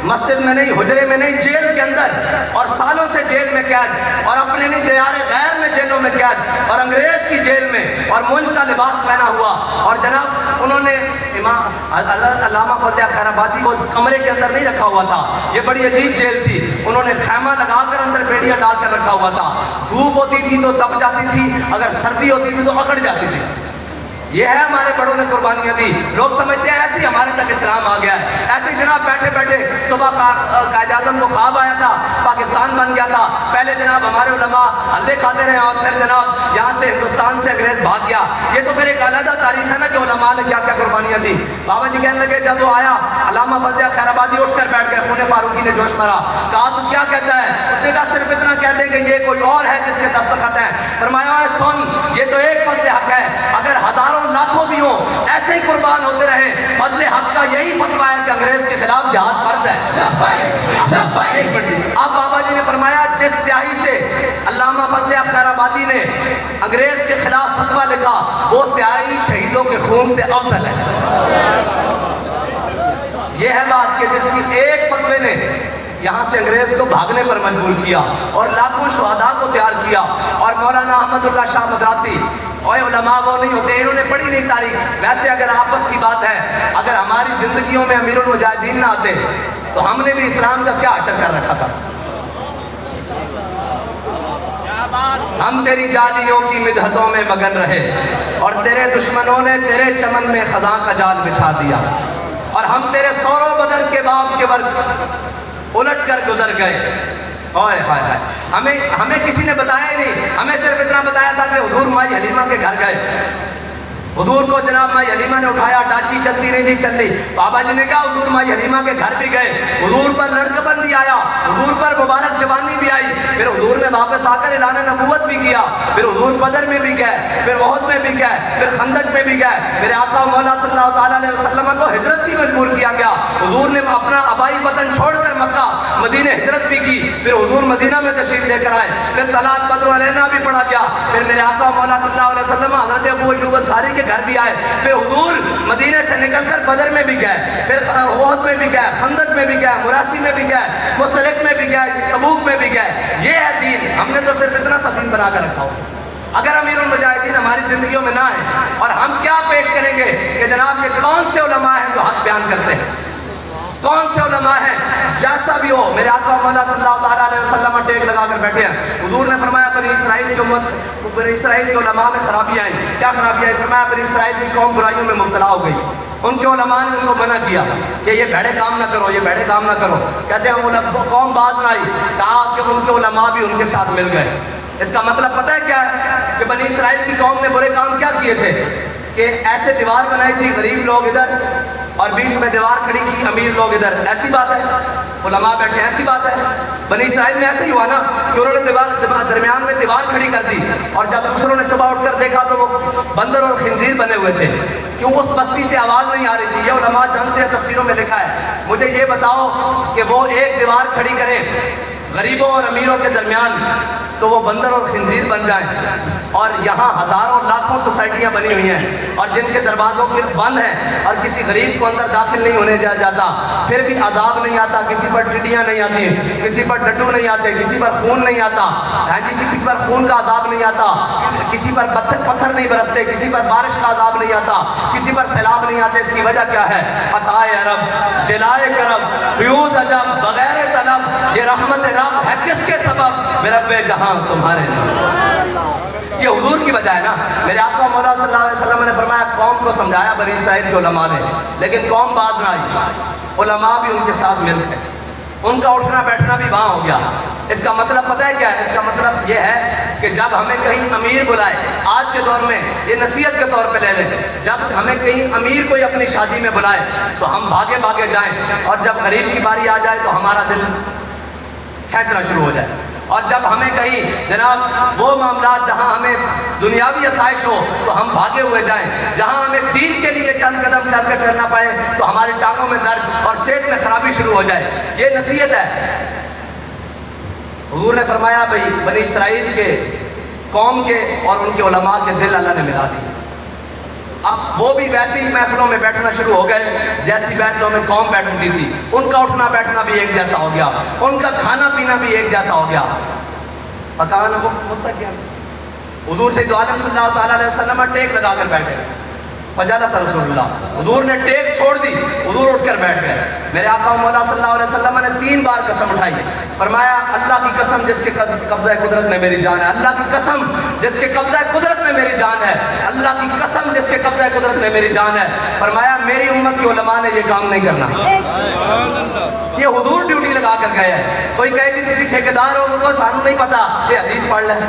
مسجد میں نہیں، حجرے میں نہیں، جیل کے اندر، اور سالوں سے جیل میں قید، اور اپنے نہیں دیار غیر میں جیلوں میں قید، اور انگریز کی جیل میں، اور منج کا لباس پہنا ہوا، اور جناب انہوں نے علامہ فضل خیر آبادی کو کمرے کے اندر نہیں رکھا ہوا تھا، یہ بڑی عجیب جیل تھی، انہوں نے خیمہ لگا کر اندر بیڑیاں ڈال کر رکھا ہوا تھا، دھوپ ہوتی تھی تو دب جاتی تھی، اگر سردی ہوتی تھی تو اکڑ جاتی تھی۔ یہ ہے ہمارے بڑوں نے قربانیاں دی، لوگ سمجھتے ہیں ایسے ہی ہمارے تک اسلام آ گیا ہے، ایسے ہی جناب بیٹھے بیٹھے صبح قائد اعظم کو خواب آیا تھا، پاکستان بن گیا تھا، پہلے جناب ہمارے علماء حلوے کھاتے رہے اور پھر جناب یہاں سے ہندوستان سے انگریز بھاگ گیا، یہ تو پھر ایک علیحدہ تاریخ ہے نا کہ علماء نے کیا کیا قربانیاں دی۔ بابا جی کہنے لگے جب وہ آیا علامہ فضل خیر آبادی اٹھ کر بیٹھ گئے، خون فاروقی نے جوش مارا، کہا تو کیا کہتا ہے؟ اس نے کہا صرف اتنا کہہ دیں کہ یہ کوئی اور ہے جس کے دستخط ہیں۔ فرمایا سن، یہ تو ایک فضل حق ہے، اگر ہزاروں لاکھوں بھی ہوں ایسے ہی قربان ہوتے رہے، فضل حق کا یہی فتویٰ ہے کہ انگریز کے خلاف جہاد فرض ہے۔ اب بابا جی نے فرمایا جس سیاہی سے علامہ فضل خیر آبادی نے انگریز کے خلاف فتویٰ لکھا، وہ سیاہی شہیدوں کے خون سے افضل ہے۔ یہ ہے بات کہ جس کی ایک فتوے نے یہاں سے انگریز کو بھاگنے پر مجبور کیا اور لاکھوں شہداء کو تیار کیا۔ اور مولانا احمد اللہ شاہ مدراسی اور علماء وہ نہیں ہوتے، انہوں نے پڑھی نہیں تاریخ، ویسے اگر آپس کی بات ہے، اگر ہماری زندگیوں میں امیر المجاہدین نہ آتے تو ہم نے بھی اسلام کا کیا حشر کر رکھا تھا۔ ہم تیری جالیوں کی مدحتوں میں مگن رہے اور تیرے دشمنوں نے تیرے چمن میں خزاں کا جال بچھا دیا، اور ہم تیرے سور و بدر کے باب کے ورق الٹ کر گزر گئے۔ ہائے ہائے ہائے، ہمیں کسی نے بتایا ہی نہیں، ہمیں صرف اتنا بتایا تھا کہ حضور مائی حلیمہ کے گھر گئے، حضور کو جناب مائی حلیمہ نے اٹھایا، ڈاچی چلتی نہیں تھی چل رہی، بابا جی نے کہا حضور مائی حلیمہ کے گھر بھی گئے، حضور پر لڑکپن بھی آیا، حضور پر مبارک جوانی بھی آئی، پھر حضور نے واپس آ کر اعلان نبوت بھی کیا، پھر حضور بدر میں بھی گئے، پھر احد میں بھی گئے، پھر خندق میں بھی گئے، میرے آقا مولا صلی اللہ تعالیٰ علیہ وسلم کو ہجرت بھی مجبور کیا گیا، حضور نے اپنا آبائی وطن چھوڑ کر مکہ مدینہ ہجرت بھی کی، پھر حضور مدینہ میں تشریف لے کر آئے، پھر طلال بدر علینا بھی پڑھا گیا، پھر میرے آقا مولا صلی اللہ علیہ وسلم حضرت ابو ایوب انصاری کے گھر بھی آئے، پھر حضور مدینہ سے نکل کر بدر میں بھی گئے، پھر احد میں بھی گئے، خندق میں بھی گئے، مراسی میں بھی گئے، مستلق میں بھی گئے، تبوک میں بھی گئے۔ یہ ہے دین، ہم نے تو صرف اتنا سا دین بنا کر رکھا ہو۔ اگر امیر المجاہدین ہماری زندگیوں میں نہ ہیں، اور ہم کیا پیش کریں گے کہ جناب یہ کون سے علماء ہیں جو حق بیان کرتے ہیں، کون سے علماء ہیں؟ جیسا بھی ہو، میرے آقا مولا صلی اللہ تعالیٰ علیہ وسلم ٹیک لگا کر بیٹھے ہیں۔ حضور نے فرمایا بنی اسرائیل کی امت، بنی اسرائیل کے علماء میں خرابی آئی، کیا خرابی آئی؟ فرمایا بنی اسرائیل کی قوم برائیوں میں مبتلا ہو گئی، ان کے علماء نے ان کو منع کیا کہ یہ بھڑے کام نہ کرو، یہ بھڑے کام نہ کرو، کہتے ہیں قوم باز نہ آئی، کہا کہ ان کے علماء بھی ان کے ساتھ مل گئے۔ اس کا مطلب پتہ ہے کیا ہے کہ بنی اسرائیل کی قوم نے برے کام کیا کیے تھے کہ ایسے دیوار بنائی تھی، غریب لوگ ادھر اور بیچ میں دیوار کھڑی کی، امیر لوگ ادھر، ایسی بات ہے؟ علماء بیٹھے ایسی بات ہے؟ بنی اسرائیل میں ایسے ہی ہوا نا کہ انہوں نے درمیان میں دیوار کھڑی کر دی، اور جب دوسروں نے صبح اٹھ کر دیکھا تو وہ بندر اور خنزیر بنے ہوئے تھے، کیوں اس بستی سے آواز نہیں آ رہی تھی۔ یہ علماء جانتے ہیں، تفسیروں میں لکھا ہے۔ مجھے یہ بتاؤ کہ وہ ایک دیوار کھڑی کریں غریبوں اور امیروں کے درمیان تو وہ بندر اور خنزیر بن جائیں، اور یہاں ہزاروں لاکھوں سوسائٹیاں بنی ہوئی ہیں اور جن کے دروازوں کے بند ہیں اور کسی غریب کو اندر داخل نہیں ہونے دیا جاتا، پھر بھی عذاب نہیں آتا، کسی پر ٹڈیاں نہیں آتی، کسی پر ڈڈو نہیں آتے، کسی پر خون نہیں آتا، ہاں جی، کسی پر خون کا عذاب نہیں آتا، کسی پر پتھر نہیں برستے، کسی پر بارش کا عذاب نہیں آتا، کسی پر سیلاب نہیں آتے۔ اس کی وجہ کیا ہے؟ عطائے رب، جلائے کرم، فیوز عجب، بغیر طلب، یہ رحمت رب ہے کس کے سبب؟ رب جہاں تمہارے نام۔ یہ حضور کی وجہ ہے نا۔ میرے آقا مولا صلی اللہ علیہ وسلم نے فرمایا قوم کو سمجھایا بنی اسرائیل کے علماء نے، لیکن قوم باز نہ آئی، علماء بھی ان کے ساتھ مل گئے، ان کا اٹھنا بیٹھنا بھی وہاں ہو گیا۔ اس کا مطلب پتہ ہے کیا ہے؟ اس کا مطلب یہ ہے کہ جب ہمیں کہیں امیر بلائے، آج کے دور میں یہ نصیحت کے طور پہ لے لیں، جب ہمیں کہیں امیر کوئی اپنی شادی میں بلائے تو ہم بھاگے بھاگے جائیں، اور جب غریب کی باری آ جائے تو ہمارا دل کھینچنا شروع ہو جائے. اور جب ہمیں کہیں جناب وہ معاملات جہاں ہمیں دنیاوی آسائش ہو تو ہم بھاگے ہوئے جائیں, جہاں ہمیں دین کے لیے چند قدم چل کر چلنا پڑے تو ہماری ٹانگوں میں درد اور صحت میں خرابی شروع ہو جائے. یہ نصیحت ہے. حضور نے فرمایا بھئی بنی اسرائیل کے قوم کے اور ان کے علماء کے دل اللہ نے ملا دیے. اب وہ بھی ویسی ہی محفلوں میں بیٹھنا شروع ہو گئے جیسی محفلوں میں قوم بیٹھتی تھی. ان کا اٹھنا بیٹھنا بھی ایک جیسا ہو گیا, ان کا کھانا پینا بھی ایک جیسا ہو گیا. پکان متقین حضور سید عالم صلی اللہ تعالیٰ علیہ وسلم ٹیک لگا کر بیٹھے. فجلس رسول اللہ, حضور نے ٹیک چھوڑ دی, حضور اٹھ کر بیٹھ گئے. میرے آقا و مولا صلی اللہ علیہ وسلم نے 3 بار قسم اٹھائی. فرمایا اللہ کی قسم جس کے قبضہ قدرت میں میری جان ہے, اللہ کی قسم جس کے قبضہ قدرت میں میری جان ہے, اللہ کی قسم جس کے قبضہ قدرت میں میری جان ہے. فرمایا میری امت کے علماء نے یہ کام نہیں کرنا. یہ حضور ڈیوٹی لگا کر گئے ہیں. کوئی کہے جی کسی ٹھیکیدار ہو, ان کو سانو نہیں پتا, یہ حدیث پڑھ لیں.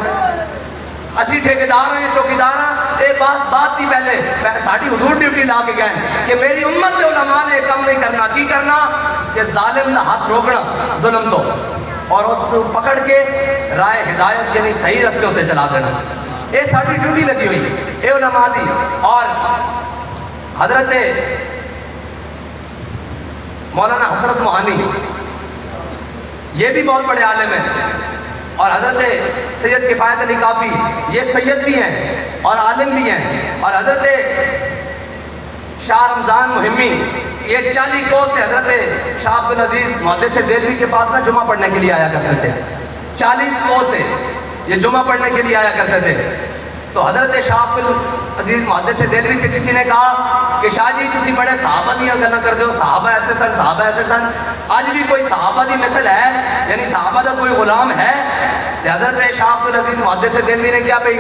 اسی ٹھیکیدار ہیں چوکیدار ہیں, یہ بات تھی پہلے ساڑھی حضور ڈیوٹی لا کے گئے کہ میری امت کے علماء نے کم نہیں کرنا. کی کرنا کہ ظالم نہ ہاتھ روکنا ظلم تو, اور اس کو پکڑ کے رائے ہدایت یعنی صحیح رستے ہوتے چلا دینا. یہ ساڑھی ڈیوٹی لگی ہوئی یہ علماء دی. اور حضرت مولانا حسرت موہانی یہ بھی بہت بڑے عالم ہیں, اور حضرت سید کفایت علی کافی یہ سید بھی ہیں اور عالم بھی ہیں, اور حضرت شاہ رمضان مہمی یہ 40 کوس سے حضرت شاہ عبدالعزیز محدث دہلوی کے پاس نہ جمعہ پڑھنے کے لیے آیا کرتے تھے. 40 کوس سے یہ جمعہ پڑھنے کے لیے آیا کرتے تھے. تو حضرت شاہ عبدالعزیز محدث دہلوی سے کسی نے کہا کہ شاہ جی تسی بڑے صحابہ دیاں گلاں کرتے ہو, صحابہ ایسے سن صحابہ ایسے سن, آج بھی کوئی صحابہ دی مثل ہے, یعنی صحابہ دا کوئی غلام ہے؟ حضرت شاہ عبدالعزیز محدث دہلوی نے کیا بھئی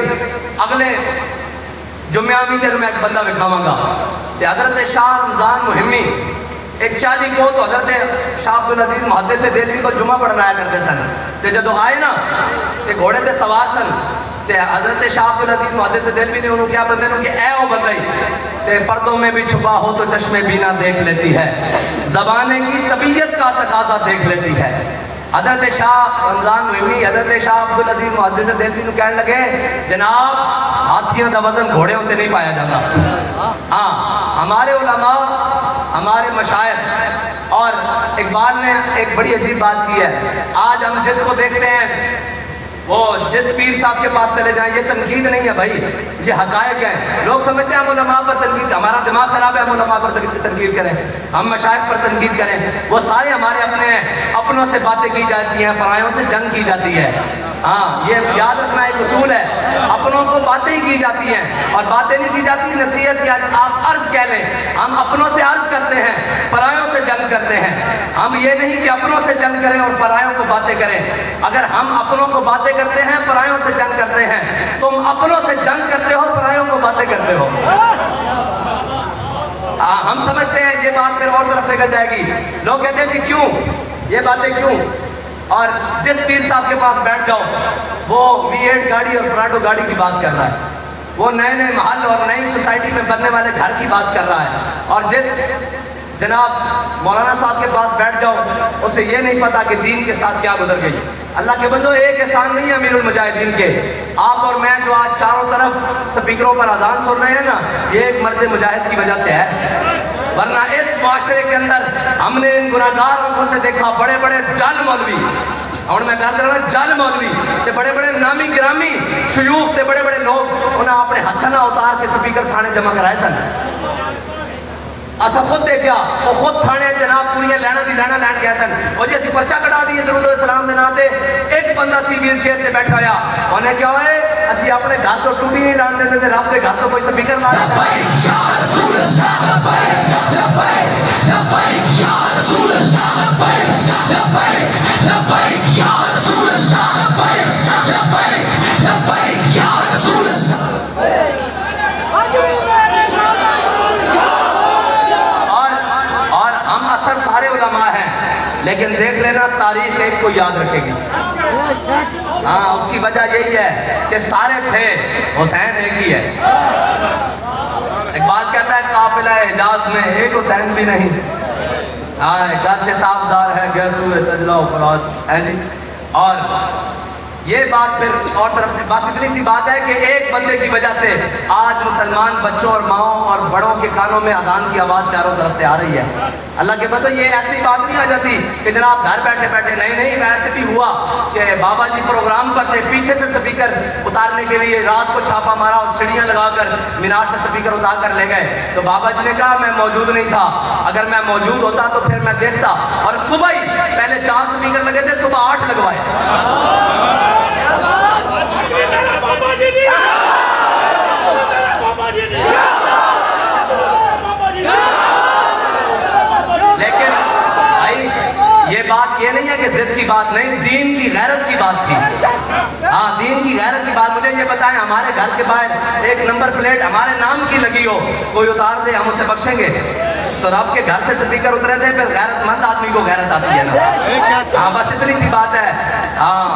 اگلے جمعہ بھی دن میں ایک بندہ بکھاواں گا. حضرت شاہ رمضان مہمی ایک 40 کو تو حضرت شاہ عبدالعزیز محدث دہلوی کو جمعہ پڑھنا آیا کرتے سن. تے جدو آئے نا تے گھوڑے تے سوار سن, تے حضرت شاہ عبدالعزیز محدث دہلوی نے انہوں کیا بندے نو کہ اے او بندائی تے پردوں میں بھی چھپا ہو تو چشمے بینا دیکھ لیتی ہے, زبانے کی طبیعت کا تقاضا دیکھ لیتی ہے. حضرت شاہ رمضان مہمی حضرت شاہ عبدالعزیز محدث دہلوی کو کہنے لگے جناب ہاتھیاں دا وزن گھوڑے ہوتے نہیں پایا جاتا. ہاں ہمارے علماء ہمارے مشائخ, اور اقبال نے ایک بڑی عجیب بات کی ہے. آج ہم جس کو دیکھتے ہیں وہ جس پیر صاحب کے پاس چلے جائیں, یہ تنقید نہیں ہے بھائی, یہ حقائق ہیں. لوگ سمجھتے ہیں ہم علماء پر تنقید, ہمارا دماغ خراب ہے ہم علماء پر تنقید کریں, ہم مشائخ پر تنقید کریں. وہ سارے ہمارے اپنے ہیں, اپنوں سے باتیں کی جاتی ہیں, پرایوں سے جنگ کی جاتی ہے. ہاں یہ یاد رکھنا ایک اصول ہے, اپنوں کو باتیں ہی کی جاتی ہیں اور باتیں نہیں کی جاتی نصیحت یا آپ عرض کہہ لیں. ہم اپنوں سے عرض کرتے ہیں, پرایوں سے جنگ کرتے ہیں. ہم یہ نہیں کہ اپنوں سے جنگ کریں اور پرایوں کو باتیں کریں. اگر ہم اپنوں کو باتیں کرتے ہیں پرایوں سے جنگ کرتے ہیں, تم اپنوں سے جنگ کرتے ہو پرایوں کو باتیں کرتے ہو. ہم سمجھتے ہیں یہ بات پھر اور طرف نکل جائے گی. لوگ کہتے ہیں جی کیوں یہ باتیں کیوں, اور جس پیر صاحب کے پاس بیٹھ جاؤ وہ V8 گاڑی اور پراڈو گاڑی کی بات کر رہا ہے, وہ نئے نئے محل اور نئی سوسائٹی میں بننے والے گھر کی بات کر رہا ہے. اور جس جناب مولانا صاحب کے پاس بیٹھ جاؤ اسے یہ نہیں پتا کہ دین کے ساتھ کیا گزر گئی. اللہ کے بندو ایک احسان نہیں ہے امیر المجاہدین کے, آپ اور میں جو آج چاروں طرف سپیکروں پر اذان سن رہے ہیں نا, یہ ایک مرد مجاہد کی وجہ سے ہے. ورنہ اس معاشرے کے اندر ہم نے ان گناہگار آنکھوں سے دیکھا بڑے بڑے جال مولوی, اور میں کہا کر رہا جال مولوی تے بڑے بڑے نامی گرامی شیوخ تے بڑے بڑے لوگ انہیں اپنے ہاتھ نہ اتار کے سپیکر تھانے جمع کرائے سن. اسا خود دیکھا وہ خود تھانے جناب پوریاں لینا دی لینا لین گئے سن, اور جی اسی پرچہ کٹا دیئے درود و اسلام دے ناتے. ایک بندہ سی ویل چیئر تے بیٹھا ہویا, انہیں کیا ہوئے اسی اپنے گھر تو ٹوٹی نہیں لان دیتے تھے, رب دے گھر تو کوئی سپیکر لا دیتا. لبیک یا رسول اللہ لبیک لبیک لبیک یا رسول اللہ لبیک لبیک لبیک یا رسول اللہ لبیک لبیک لبیک یا رسول اللہ. اور ہم اثر سارے علماء ہیں, لیکن دیکھ لینا تاریخ ایک کو یاد رکھے گی. ہاں اس کی وجہ یہی ہے کہ سارے تھے, حسین ایک ہی ہے. اقبال کہتا ہے قافلہ حجاز میں ایک حسین بھی نہیں, گھر سے تابدار ہے گیسو تجلا و فرات ہے جی. اور یہ بات پھر اور طرف بس اتنی سی بات ہے کہ ایک بندے کی وجہ سے آج مسلمان بچوں اور ماؤں اور بڑوں کے کانوں میں اذان کی آواز چاروں طرف سے آ رہی ہے. اللہ کے بندو یہ ایسی بات نہیں آ جاتی کہ جناب گھر بیٹھے بیٹھے نہیں ویسے بھی ہوا کہ بابا جی پروگرام پر تھے, پیچھے سے سپیکر اتارنے کے لیے رات کو چھاپا مارا اور سیڑھیاں لگا کر مینار سے سپیکر اتار کر لے گئے. تو بابا جی نے کہا میں موجود نہیں تھا, اگر میں موجود ہوتا تو پھر میں دیکھتا. اور صبح ہی پہلے 4 سپیکر لگے تھے, صبح 8 لگوائے. لیکن بھائی یہ بات یہ نہیں ہے کہ ضد کی بات نہیں, دین کی غیرت کی بات تھی. ہاں دین کی غیرت کی بات. مجھے یہ بتائیں ہمارے گھر کے باہر ایک نمبر پلیٹ ہمارے نام کی لگی ہو, کوئی اتار دے ہم اسے بخشیں گے؟ تو رب کے گھر سے سپیکر اترے تھے, پھر غیرت مند آدمی کو غیرت آتی ہے نا. ہاں بس اتنی سی بات ہے. ہاں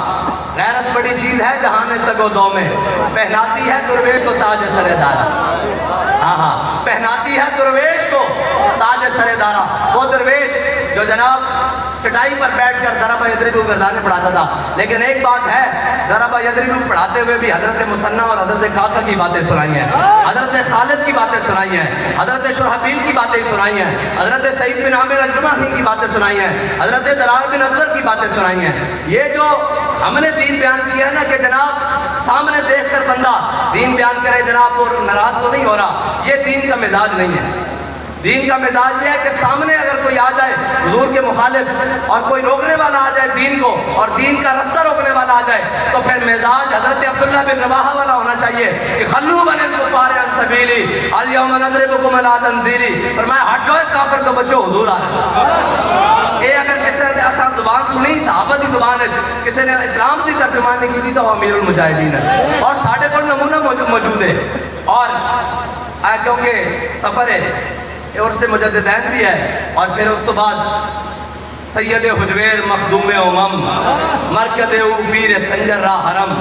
غیرت بڑی چیز ہے جہاں تگو دو میں, پہناتی ہے درویش کو تاج سر دارا. ہاں پہناتی ہے درویش کو تاج سر دارا. وہ درویش جو جناب چٹائی پر بیٹھ کر ضربہ یضربہ گردانے پڑھاتا تھا. لیکن ایک بات ہے, ضربہ یضربہ پڑھاتے ہوئے بھی حضرت مثنیٰ اور حضرت کاکا کی باتیں سنائی ہیں, حضرت خالد کی باتیں سنائی ہیں, حضرت شرحبیل کی باتیں سنائی ہیں, حضرت سعید بن عامر الجمحی کی باتیں سنائی ہیں, حضرت دلال بن ازور کی باتیں سنائی ہیں. یہ جو ہم نے دین بیان کیا ہے نا کہ جناب سامنے دیکھ کر بندہ دین بیان کرے جناب اور ناراض تو نہیں ہو رہا, یہ دین کا مزاج نہیں ہے. دین کا مزاج یہ ہے کہ سامنے اگر کوئی آ جائے حضور کے مخالف اور کوئی روکنے والا آ جائے دین کو, اور دین کا رستہ روکنے والا آ جائے, تو پھر مزاج حضرت عبداللہ بن رواحہ والا ہونا چاہیے کہ خلو بن الکفار عن سبیلی الیوم نضربکم علی تنزیلی. فرمایا ہٹ جاؤ کافر تو بچو, حضور آ رہے. اے اگر کسی نے آسان زبان سنی صحابہ دی زبان ہے, کسی نے اسلام دی ترجمانی کی تھی تو وہ امیر المجاہدین ہے. اور ساڑھے کو نمونہ موجود ہے. اور کیونکہ سفر ہے اور سے مجددین بھی ہے, اور پھر اس تو بعد سید حجویر مخدوم امم مرکد او پیر سنجر را حرم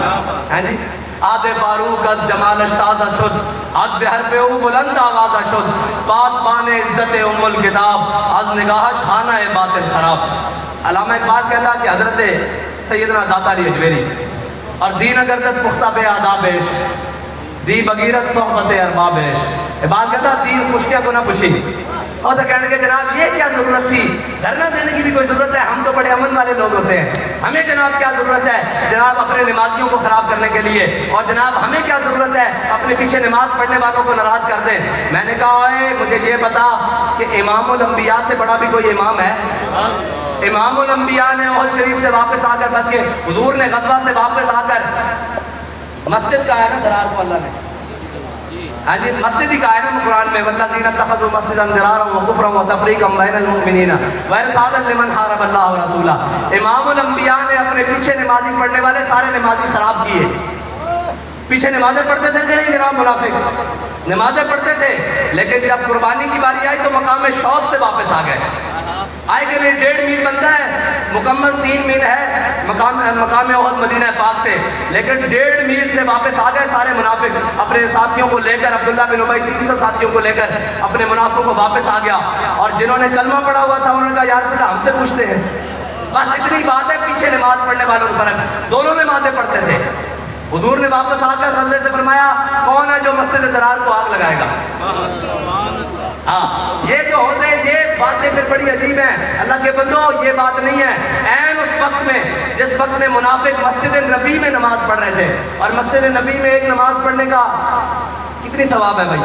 ہیں جی, آد فاروق از جمال اشتازہ شد, عجز حرف او بلند آوازہ شد, پاسبان عزت ام الکتاب از نگاہش خانہ باطن خراب. علامہ اقبال کہتا کہ حضرت سیدنا داتا علی حجویری اور دین اگردت پختہ بے آداب عشق دی بغیرت صحبت ارباب عشق. اقبال کہتا دین خشکیاں کو نہ پوچھی. اور تو کہنے کے جناب یہ کیا ضرورت تھی, دھرنا دینے کی بھی کوئی ضرورت ہے, ہم تو بڑے امن والے لوگ ہوتے ہیں, ہمیں جناب کیا ضرورت ہے جناب اپنے نمازیوں کو خراب کرنے کے لیے, اور جناب ہمیں کیا ضرورت ہے اپنے پیچھے نماز پڑھنے والوں کو ناراض کر دیں. میں نے کہا اے مجھے یہ بتا کہ امام الانبیاء سے بڑا بھی کوئی امام ہے؟ امام الانبیاء نے احد شریف سے واپس آ کر بلکہ حضور نے غزوہ سے واپس آ کر مسجد کا ہے نا درار کو اللہ نے, ہاں جی مسجد ہی کہا ہے نا قرآن میں, والذین اتخذوا مسجدا ضرارا وکفرا وتفریقا بین المؤمنین وارصادا لمن حارب اللہ ورسولہ. امام الانبیاء نے اپنے پیچھے نمازی پڑھنے والے سارے نمازی خراب کیے. پیچھے نمازیں پڑھتے تھے کہ نہیں جناب منافق؟ نمازیں پڑھتے تھے, لیکن جب قربانی کی باری آئی تو مقام شوق سے واپس آ گئے. آئے کہ نہیں 1.5 میل بنتا ہے, مکمل 3 میل ہے مقام احد مدینہ پاک سے, لیکن 1.5 میل سے واپس آ گئے سارے منافق اپنے ساتھیوں کو لے کر. عبداللہ بن ابی 300 ساتھیوں کو لے کر اپنے منافقوں کو واپس آ گیا, اور جنہوں نے کلمہ پڑھا ہوا تھا انہوں نے کہا یا رسول اللہ ہم سے پوچھتے ہیں. بس اتنی بات ہے, پیچھے نماز پڑھنے والوں کا فرق, دونوں نمازیں پڑھتے تھے. حضور نے واپس آ کر غزوے سے فرمایا کون ہے جو مسجد درار کو آگ لگائے گا؟ ہاں یہ جو ہوتے ہیں یہ باتیں پھر بڑی عجیب ہیں. اللہ کے بندو یہ بات نہیں ہے. عین اس وقت میں جس وقت میں منافق مسجد نبی میں نماز پڑھ رہے تھے, اور مسجد نبی میں ایک نماز پڑھنے کا کتنی ثواب ہے بھائی؟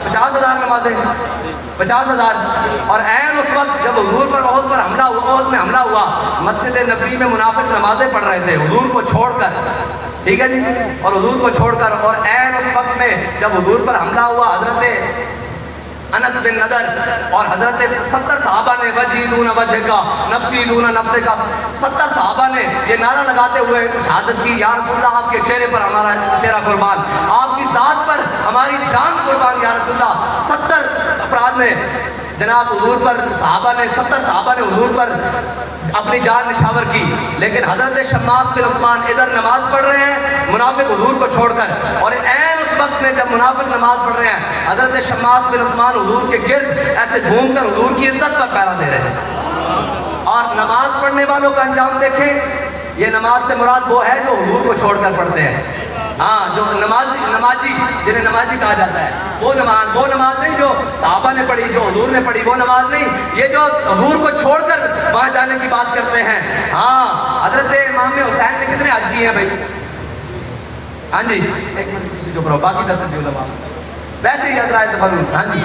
50,000 نمازیں, 50,000. اور عین اس وقت جب حضور پر احد پر حملہ ہوا, احد میں حملہ ہوا, مسجد نبی میں منافق نمازیں پڑھ رہے تھے حضور کو چھوڑ کر, ٹھیک ہے جی, اور حضور کو چھوڑ کر. اور عین اس وقت میں جب حضور پر حملہ ہوا, حضرت انس بن نضر اور حضرت 70 صحابہ نے وجہی دون وجہ کا نفسی دون نفس کا, 70 صحابہ نے یہ نعرہ لگاتے ہوئے شہادت کی, یا رسول اللہ آپ کے چہرے پر ہمارا چہرہ قربان, آپ کی ذات پر ہماری جان قربان یا رسول اللہ. 70 افراد نے جناب حضور پر, صحابہ نے 70 صحابہ نے حضور پر اپنی جان نچھاور کی. لیکن حضرت شماس بن عثمان ادھر نماز پڑھ رہے ہیں منافق حضور کو چھوڑ کر, اور عین اس وقت میں جب منافق نماز پڑھ رہے ہیں حضرت شماس بن عثمان حضور کے گرد ایسے گھوم کر حضور کی عزت پر پہرا دے رہے ہیں. اور نماز پڑھنے والوں کا انجام دیکھیں, یہ نماز سے مراد وہ ہے جو حضور کو چھوڑ کر پڑھتے ہیں. ہاں جو نمازی جنہیں نمازی کہا جاتا ہے وہ نماز نہیں جو صحابہ نے پڑھی, جو حضور نے پڑھی, وہ نماز نہیں. یہ جو حضور کو چھوڑ کر وہاں جانے کی بات کرتے ہیں. ہاں حضرت امام حسین نے کتنے حج کیے ہیں بھائی؟ ہاں جی ایک منٹ کسی جو کرو باقی 10 علماء ویسے ہی حضرات تفضل. ہاں جی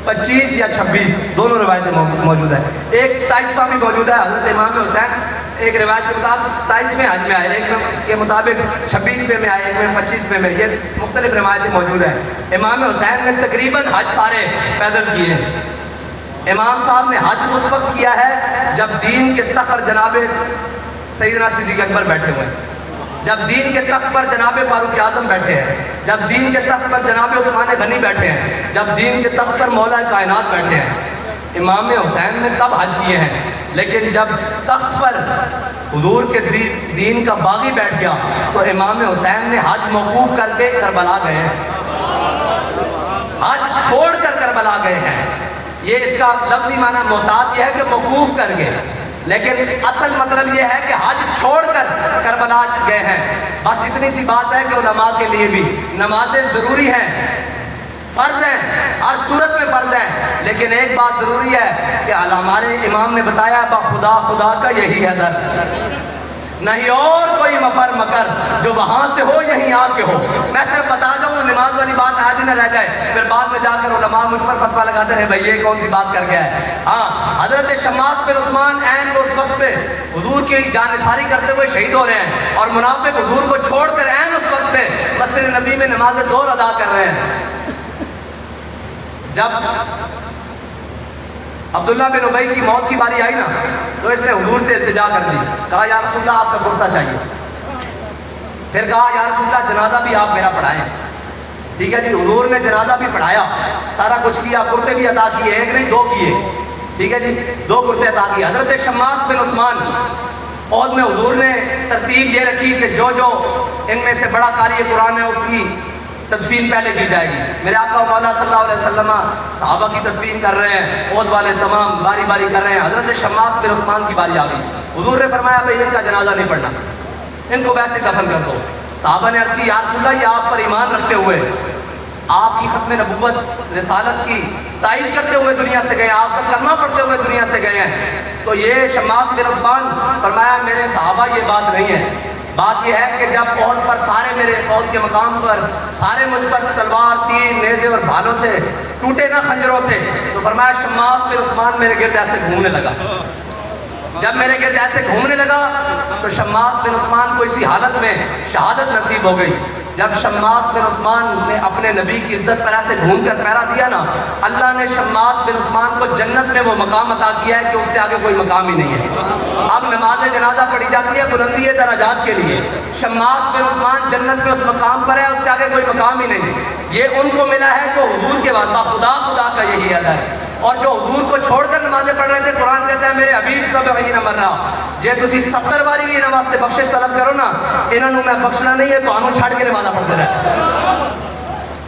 25 یا 26 دونوں روایتیں موجود ہیں. ایک 27واں بھی موجود ہے. حضرت امام حسین ایک روایت کے مطابق 27ویں حج میں آئے, ایک کے مطابق 26ویں میں آئے, ایک میں 25ویں میں. یہ مختلف روایتیں موجود ہیں. امام حسین نے تقریباً حج سارے پیدل کیے. امام صاحب نے حج اس وقت کیا ہے جب دین کے تخت پر جناب سیدنا صدیق اکبر بیٹھے ہوئے ہیں, جب دین کے تخت پر جناب فاروق اعظم بیٹھے ہیں, جب دین کے تخت پر جناب عثمان غنی بیٹھے ہیں, جب دین کے تخت پر مولا کائنات بیٹھے ہیں. امام حسین نے تب حج کیے ہیں. لیکن جب تخت پر حضور کے دین کا باغی بیٹھ گیا تو امام حسین نے حج موقوف کر کے کربلا گئے ہیں. حج چھوڑ کر کربلا گئے ہیں. یہ اس کا لفظی معنی محتاط یہ ہے کہ موقوف کر گئے, لیکن اصل مطلب یہ ہے کہ حج چھوڑ کر کربلا گئے ہیں. بس اتنی سی بات ہے کہ علماء کے لیے بھی نمازیں ضروری ہیں, فرض ہیں, ہر صورت میں فرض ہیں. لیکن ایک بات ضروری ہے کہ ہمارے امام نے بتایا خدا خدا کا یہی ہے در, نہیں اور کوئی مفر مکر جو وہاں سے ہو یہیں آ کے ہو. میں صرف بتا جاؤں نماز والی بات آج نہ رہ جائے, پھر بعد میں جا کر علماء مجھ پر فتویٰ لگاتے ہیں بھائی یہ کون سی بات کر گیا ہے. ہاں حضرت شماس بن عثمان عین اس وقت پہ حضور کی جانثاری کرتے ہوئے شہید ہو رہے ہیں, اور منافق حضور کو چھوڑ کر عین اس وقت پہ مسجد نبی میں نماز ظہر ادا کر رہے ہیں. جب عبداللہ بن ابی کی موت کی باری آئی نا تو اس نے حضور سے التجا کر دی, کہا یا رسول اللہ آپ کا کرتا چاہیے. پھر کہا یا رسول اللہ جنازہ بھی آپ میرا پڑھائیں. ٹھیک ہے جی, حضور نے جنازہ بھی پڑھایا, سارا کچھ کیا, کرتے بھی عطا کیے, ایک نہیں 2 کیے. ٹھیک ہے جی, 2 کرتے عطا کیے. حضرت شماس بن عثمان عہد میں حضور نے ترتیب یہ رکھی کہ جو ان میں سے بڑا قاری قرآن ہے اس کی تدفین پہلے کی جائے گی. میرے آقا مولا صلی اللہ علیہ وسلم صحابہ کی تدفین کر رہے ہیں, عہد والے تمام باری باری کر رہے ہیں. حضرت شماس بن عثمان کی باری آ گئی. حضور نے فرمایا بھائی ان کا جنازہ نہیں پڑھنا, ان کو ویسے دفن کر دو. صحابہ نے عرض کی یا رسول اللہ یہ آپ پر ایمان رکھتے ہوئے, آپ کی ختم نبوت رسالت کی تائید کرتے ہوئے دنیا سے گئے, آپ کا کلمہ پڑھتے ہوئے دنیا سے گئے ہیں. تو یہ شماس بن عثمان فرمایا میرے صحابہ یہ بات نہیں ہے. بات یہ ہے کہ جب عہد پر سارے میرے عہد کے مقام پر سارے مجھ پر تلوار, تیر, نیزے اور بھالوں سے ٹوٹے نہ خنجروں سے, تو فرمایا شماس بن عثمان میرے گرد ایسے گھومنے لگا. جب میرے گرد ایسے گھومنے لگا تو شماس بن عثمان کو اسی حالت میں شہادت نصیب ہو گئی. جب شماس بن عثمان نے اپنے نبی کی عزت پر ایسے گھوم کر پہرا دیا نا, اللہ نے شماس بن عثمان کو جنت میں وہ مقام عطا کیا ہے کہ اس سے آگے کوئی مقام ہی نہیں ہے. اب نماز جنازہ پڑھی جاتی ہے بلندی درجات کے لیے. شماس بن عثمان جنت میں اس مقام پر ہے, اس سے آگے کوئی مقام ہی نہیں. یہ ان کو ملا ہے جو حضور کے بعد خدا خدا کا یہی ادر, اور جو حضور کو چھوڑ کر نمازیں پڑھ رہے تھے. قرآن کہتا ہے میرے حبیب سب ہی نہ مرنا, جے تسی 70 باری بھی انہاں واسطے بخشش طلب کرو نا, انہاں نوں میں بخشنا نہیں ہے, تو انہوں چھڑ کے نمازہ پڑھتے رہے.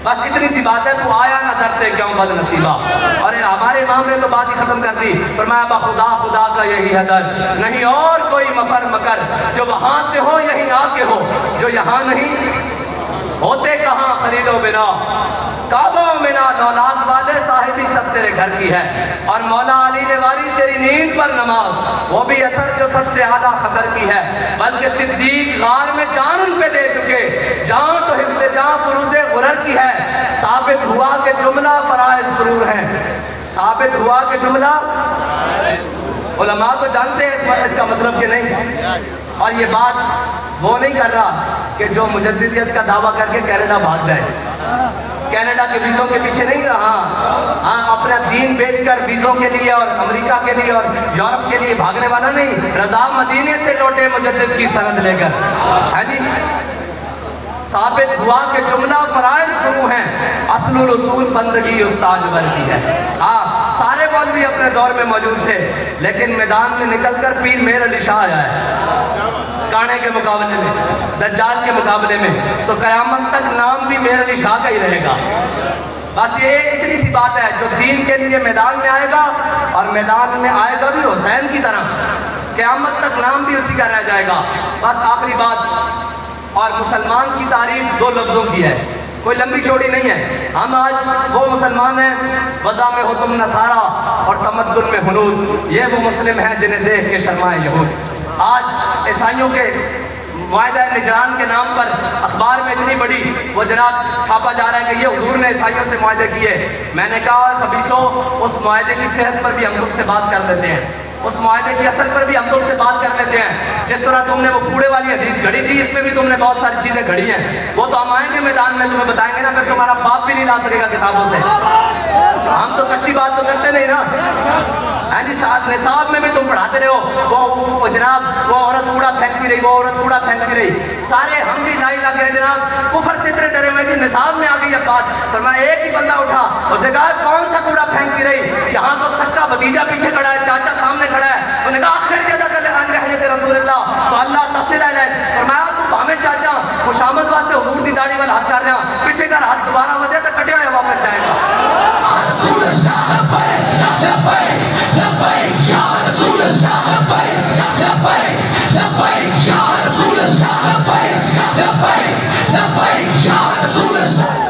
بس اتنی سی بات ہے, تو آیا نہ درتے کیوں بد نصیبہ. اور ہمارے امام نے تو بات ہی ختم کر دی, فرمایا خدا خدا کا یہی ہے در, نہیں اور کوئی مفر مکر جو وہاں سے ہو یہیں آ کے ہو, جو یہاں نہیں ہوتے کہاں خلیل و بنا, کعبہ منا اولاد والے صاحبی سب تیرے گھر کی ہے. اور مولا علی نے واری تیری نیند پر نماز, وہ بھی اثر جو سب سے اعلیٰ خطر کی ہے, بلکہ صدیق غار میں جان ان پہ دے چکے, جان تو حفظ جان فروز غرر کی ہے. ثابت ہوا کہ جملہ فرائض فرور ہیں, ثابت ہوا کہ جملہ علماء تو جانتے ہیں اس کا مطلب کہ نہیں. اور یہ بات وہ نہیں کر رہا کہ جو مجددیت کا دعویٰ کر کے کینیڈا بھاگ جائے, کینیڈا کے ویزوں کے پیچھے نہیں رہا. ہاں اپنا دین بیچ کر ویزوں کے لیے اور امریکہ کے لیے اور یورپ کے لیے بھاگنے والا نہیں. رضا مدینے سے لوٹے مجدد کی سند لے کر. ہاں جی, ثابت ہوا کہ جملہ فرائض فرو ہیں, اصل الاصول بندگی استاد ور کی ہے. ہاں سارے مولوی اپنے دور میں موجود تھے, لیکن میدان میں نکل کر پیر میر علی شاہ آیا ہے کانے کے مقابلے میں, دجال کے مقابلے میں, تو قیامت تک نام بھی میر علی شاہ کا ہی رہے گا. بس یہ اتنی سی بات ہے, جو دین کے لیے میدان میں آئے گا, اور میدان میں آئے گا بھی حسین کی طرح, قیامت تک نام بھی اسی کا رہ جائے گا. بس آخری بات، اور مسلمان کی تعریف دو لفظوں کی ہے، کوئی لمبی چوڑی نہیں ہے. ہم آج وہ مسلمان ہیں وضع میں ہو تم نصارا اور تمدن میں ہنود، یہ وہ مسلم ہیں جنہیں دیکھ کے شرمائے یہود. آج عیسائیوں کے معاہدہ نجران کے نام پر اخبار میں اتنی بڑی وہ جناب چھاپا جا رہا ہے کہ یہ حضور نے عیسائیوں سے معاہدے کیے. میں نے کہا خبیثو، اس معاہدے کی صحت پر بھی ہم تم سے بات کر لیتے ہیں، اس معاہدے کی اصل پر بھی ہم تم سے بات کر لیتے ہیں. جس طرح تم نے وہ کوڑے والی حدیث گھڑی تھی، اس میں بھی تم نے بہت ساری چیزیں گھڑی ہیں، وہ تو ہم آئیں گے میدان میں تمہیں بتائیں گے نا، پھر تمہارا باپ بھی نہیں لا سکے گا کتابوں سے. ہم تو کچی بات تو کرتے نہیں نا. ہاں جی، نصاب میں بھی تم پڑھاتے رہو وہ جناب وہ عورت کوڑا پھینکتی رہی، وہ عورت کوڑا پھینکتی رہی. سارے ہم بھی لائی لگ گئے جناب، کفر سے اتنے ڈرے ہوئے کہ نصاب میں آ گئی اب بات. فرمایا ایک ہی بندہ اٹھا، اس نے کہا کون سا کوڑا پھینکتی رہی؟ یہاں تو سکا بھتیجا پیچھے کھڑا ہے، چاچا سامنے کھڑا ہے. انہوں نے کہا آخر جدا کر عن لحیت رسول اللہ تو اللہ تصل علیہ. فرمایا تو بھامے چاچا خوشامد واسطے حضور دی داڑھی والا ہاتھ کر رہا، پیچھے کر ہاتھ دوبارہ ودے تو کٹیا ہوا واپس جائے گا. رسول اللہ لبیک لبیک لبیک یا رسول اللہ لبیک لبیک لبیک یا رسول اللہ لبیک لبیک لبیک یا رسول اللہ.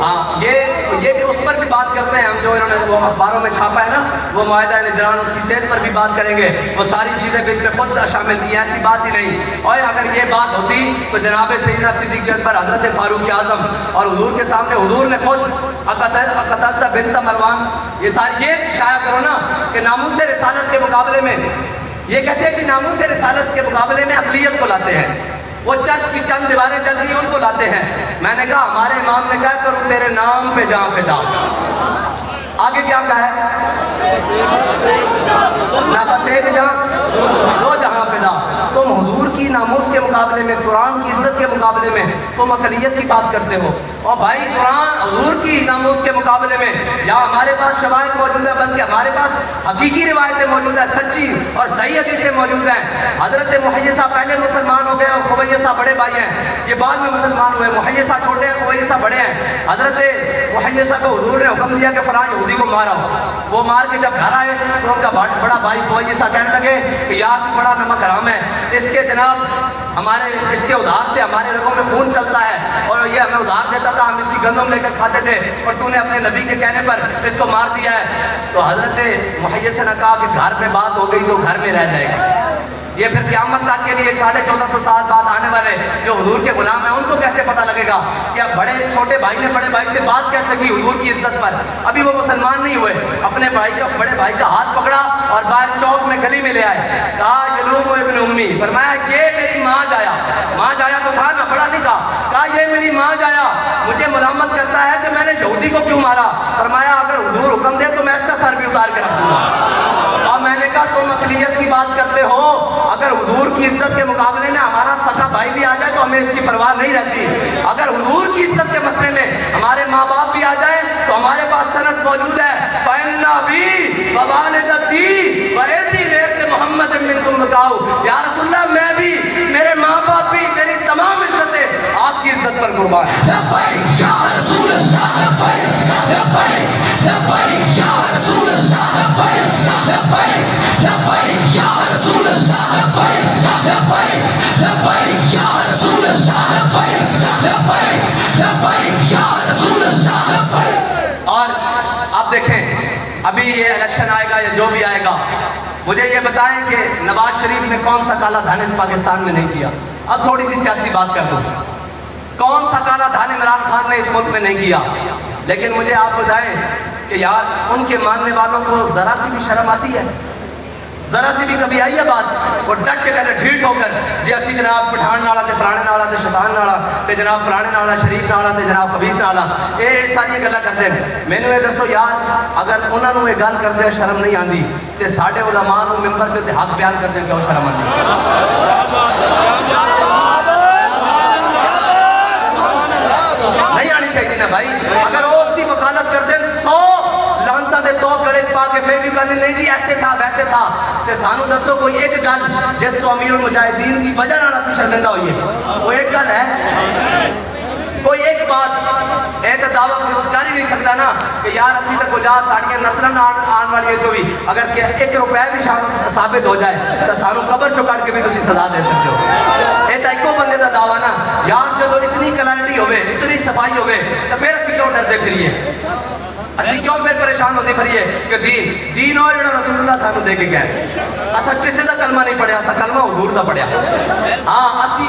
ہاں، یہ بھی اس پر بھی بات کرتے ہیں ہم، جو انہوں نے وہ اخباروں میں چھاپا ہے نا وہ معاہدہ نجران، اس کی صحت پر بھی بات کریں گے. وہ ساری چیزیں بیچ میں خود شامل کی، ایسی بات ہی نہیں. اور اگر یہ بات ہوتی تو جناب سیدنا صدیق اکبر حضرت فاروق اعظم اور حضور کے سامنے حضور نے خود قتادہ بنت مروان یہ ساری یہ شائع کرو نا کہ ناموس رسالت کے مقابلے میں، یہ کہتے ہیں کہ ناموس رسالت کے مقابلے میں اقلیت کو لاتے ہیں. وہ چرچ کی چند دیواریں جل گئی ان کو لاتے ہیں. میں نے کہا ہمارے امام نے کہا کروں تیرے نام پہ جہاں فدا. آگے کیا کہا ہے؟ نہ بس ایک جہاں دو جہاں فدا. تم حضور کی ناموس کے مقابلے میں، قرآن کی عزت کے مقابلے میں تم اقلیت کی بات کرتے ہو. اور بھائی قرآن حضور کی ناموس کے مقابلے میں یا ہمارے پاس شواہد موجود ہے، بلکہ ہمارے پاس حقیقی روایتیں موجود ہیں، سچی اور صحیح حدیثیں موجود ہیں. حضرت محیصہ پہلے مسلمان ہو گئے اور خویصہ بڑے بھائی ہیں، یہ بعد میں مسلمان ہوئے. محیصہ چھوٹے ہیں، خویصہ بڑے ہیں. حضرت محیصہ کو حضور نے حکم دیا کہ فلاں یہودی کو مارا. وہ مار کے جب گھر آئے تو ان کا بڑا بھائی خویصہ کہنے لگے کہ یاد بڑا نمک حرام ہے، اس کے جناب ہمارے اس کے ادھار سے ہمارے رگوں میں خون چلتا ہے اور یہ ہمیں ادھار دیتا تھا، ہم اس کی گندم لے کر کھاتے تھے اور تو نے اپنے نبی کے کہنے پر اس کو مار دیا ہے. تو حضرت محیصہ نے کہا کہ گھر میں بات ہو گئی تو گھر میں رہ جائے گا. یہ پھر قیامت تک کے لیے 1450 سال بعد آنے والے جو حضور کے غلام ہیں ان کو کیسے پتہ لگے گا کہ بڑے چھوٹے بھائی نے بڑے بھائی سے بات کیسے کی حضور کی عزت پر. ابھی وہ مسلمان نہیں ہوئے، اپنے بڑے بھائی کا ہاتھ پکڑا اور باہر چوک میں گلی میں لے آئے. کہا یلوم ابن امی، فرمایا یہ میری ماں جایا. ماں جایا تو تھا نا، بڑا نہیں کہا یہ میری ماں جایا مجھے ملامت کرتا ہے کہ میں نے یہودی کو کیوں مارا. فرمایا اگر حضور حکم دے تو میں اس کا سر بھی اتار کے رکھ دوں گا. اور میں نے کہا تم اقلیت کی بات کرتے ہو، اگر حضور کی عزت کے مقابلے میں ہمارا سگا بھائی بھی آ جائے تو ہمیں اس کی پرواہ نہیں رہتی. اگر حضور کی عزت کے مسئلے میں ہمارے ماں باپ بھی آ جائیں تو ہمارے پاس سند موجود ہے. فَإِنَّ أَبِي وَوَالِدَتِي وَإِرْضِي لِإِرْضِ مُحَمَّدٍ مِّنْكُمْ بِقَاءُ. یا رسول اللہ میں بھی، میرے ماں باپ بھی، میری تمام عزتیں آپ کی عزت پر قربان ہیں. لبیک یا رسول اللہ لبیک لبیک لبیک یا رسول اللہ لبیک لبیک لبیک یا رسول اللہ لبیک لبیک لبیک یا رسول اللہ لبیک لبیک لبیک یا رسول اللہ لبیک. اور آپ دیکھیں ابھی یہ الیکشن آئے گا یا جو بھی آئے گا، مجھے یہ بتائیں کہ نواز شریف نے کون سا کالا دھن اس پاکستان میں نہیں کیا. اب تھوڑی سی سیاسی بات کر دوں، کون سا کالا دھن عمران خان نے اس ملک میں نہیں کیا. لیکن مجھے آپ بتائیں کہ یار ان کے ماننے والوں کو ذرا سی بھی شرم آتی ہے؟ ذرا سی بھی کبھی آئی ہے بات؟ وہ ڈٹ کے کہتے ڈھیٹ ہو کر جی اسی جناب پٹھان نالا تے فلانے نالا تے شیطان نالا تے جناب فلانے نالا شریف نالا تے جناب خبیث نالا، یہ ساری گلاں کرتے ہیں. مینوں یہ دسو یار اگر انہوں نے یہ گل کردے شرم نہیں آندی تے ساڈے علماء نوں ممبر تے حق بیان کردے کیوں شرم آندی؟ نہیں آنی چاہیے نا بھائی. اگر وہ اس کی وکالت کر دیں 100 لانتا دے تو گڑے پا کے پھر بھی کہتے نہیں جی ایسے تھا ویسے تھا، تے سانو دسو کوئی ایک گل جس تو امیر المجاہدین کی وجہ نہ اسی شرمندہ ہوئی ہے، وہ ایک گل ہے؟ کوئی ایک بات یہ تو دعویٰ کر ہی نہیں سکتا نا کہ یار اسی تک وجہ ساڑیاں نسلن آن والی جو بھی اگر کہ 1 روپے بھی ثابت ہو جائے تو سانو قبر چو کٹ کے بھی تسی سزا دے سکتے ہو. یہ تو ایکو بندے دا دعویٰ نا. یار جو اتنی کلیرٹی ہوئے اتنی صفائی ہوئے تو پھر اسی کیوں ڈردے پھریے, اسی کیوں پھر پریشان ہوتے پھریے کہ دین اور جڑا رسول اللہ سانو دے کے گئے. اسا کسی دا کلمہ نہیں پڑھیا, اسا کلمہ حضور دا پڑھیا. ہاں اسی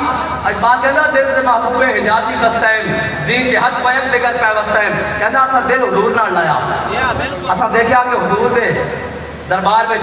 بات کہنا دل سے محبوب حجازی بستائیں زین جہد پیک دیگر پیوستائیں کہنا اسا دل حضور نہ لایا. اسا دیکھا کہ حضور دے دربار میں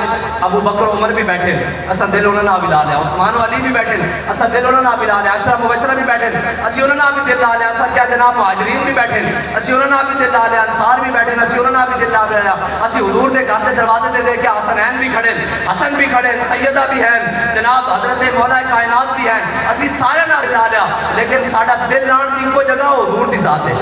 ابو بکر و عمر بھی بیٹھے, اسا دل انہوں نے بھی لا لیا. عثمان و علی بھی بیٹھے, اسا دل انہوں نے بھی لا لیا. عشرہ مبشرہ بھی بیٹھے, اسی انہوں نے بھی دل لا لیا. اسا کیا جناب مہاجرین بھی بیٹھے, اسی انہوں نے بھی دل لا لیا. انصار بھی بیٹھے, اسی انہوں نے بھی دل لا لیا. اسی حضور دے گھر دے دروازے دے دیکھا حسنین بھی کھڑے, حسن بھی کھڑے, سیدہ بھی ہیں, جناب حضرت مولا کائنات بھی ہیں. اسی سارے نہ لا لیا لیکن ساڈا دل لان دی کو جگہ حضور دی ذات ہے.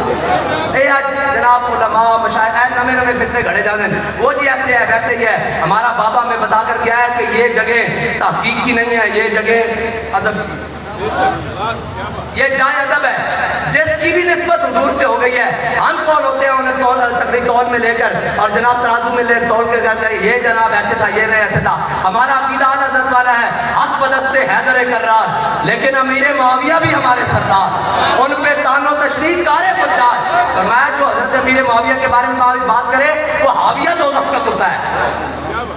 اے آج جناب علماء مشائخ نمے نمے فتنے گھڑے جانے وہ جی ایسے ہے ویسے ہی ہے. ہمارا بابا میں بتا کر کیا ہے کہ یہ جگہ تحقیق کی نہیں ہے, یہ جگہ ادب, یہ جائے ادب ہے جس کی بھی نسبت حضور سے ہو گئی ہے. ہم کون ہوتے ہیں انہیں تقریب تول میں لے کر اور جناب ترازو میں لے تول کے کہتے ہیں یہ جناب ایسے تھا, یہ نہیں ایسے تھا. ہمارا عقیدہ حضرت والا ہے حق بدست حیدر کرار, لیکن امیر معاویہ بھی ہمارے سردار, ان پہ تان و تشریح کارے فجار. فرمایا جو حضرت امیر معاویہ کے بارے میں بات کرے وہ حاویہ دوزخ کا کتا ہے.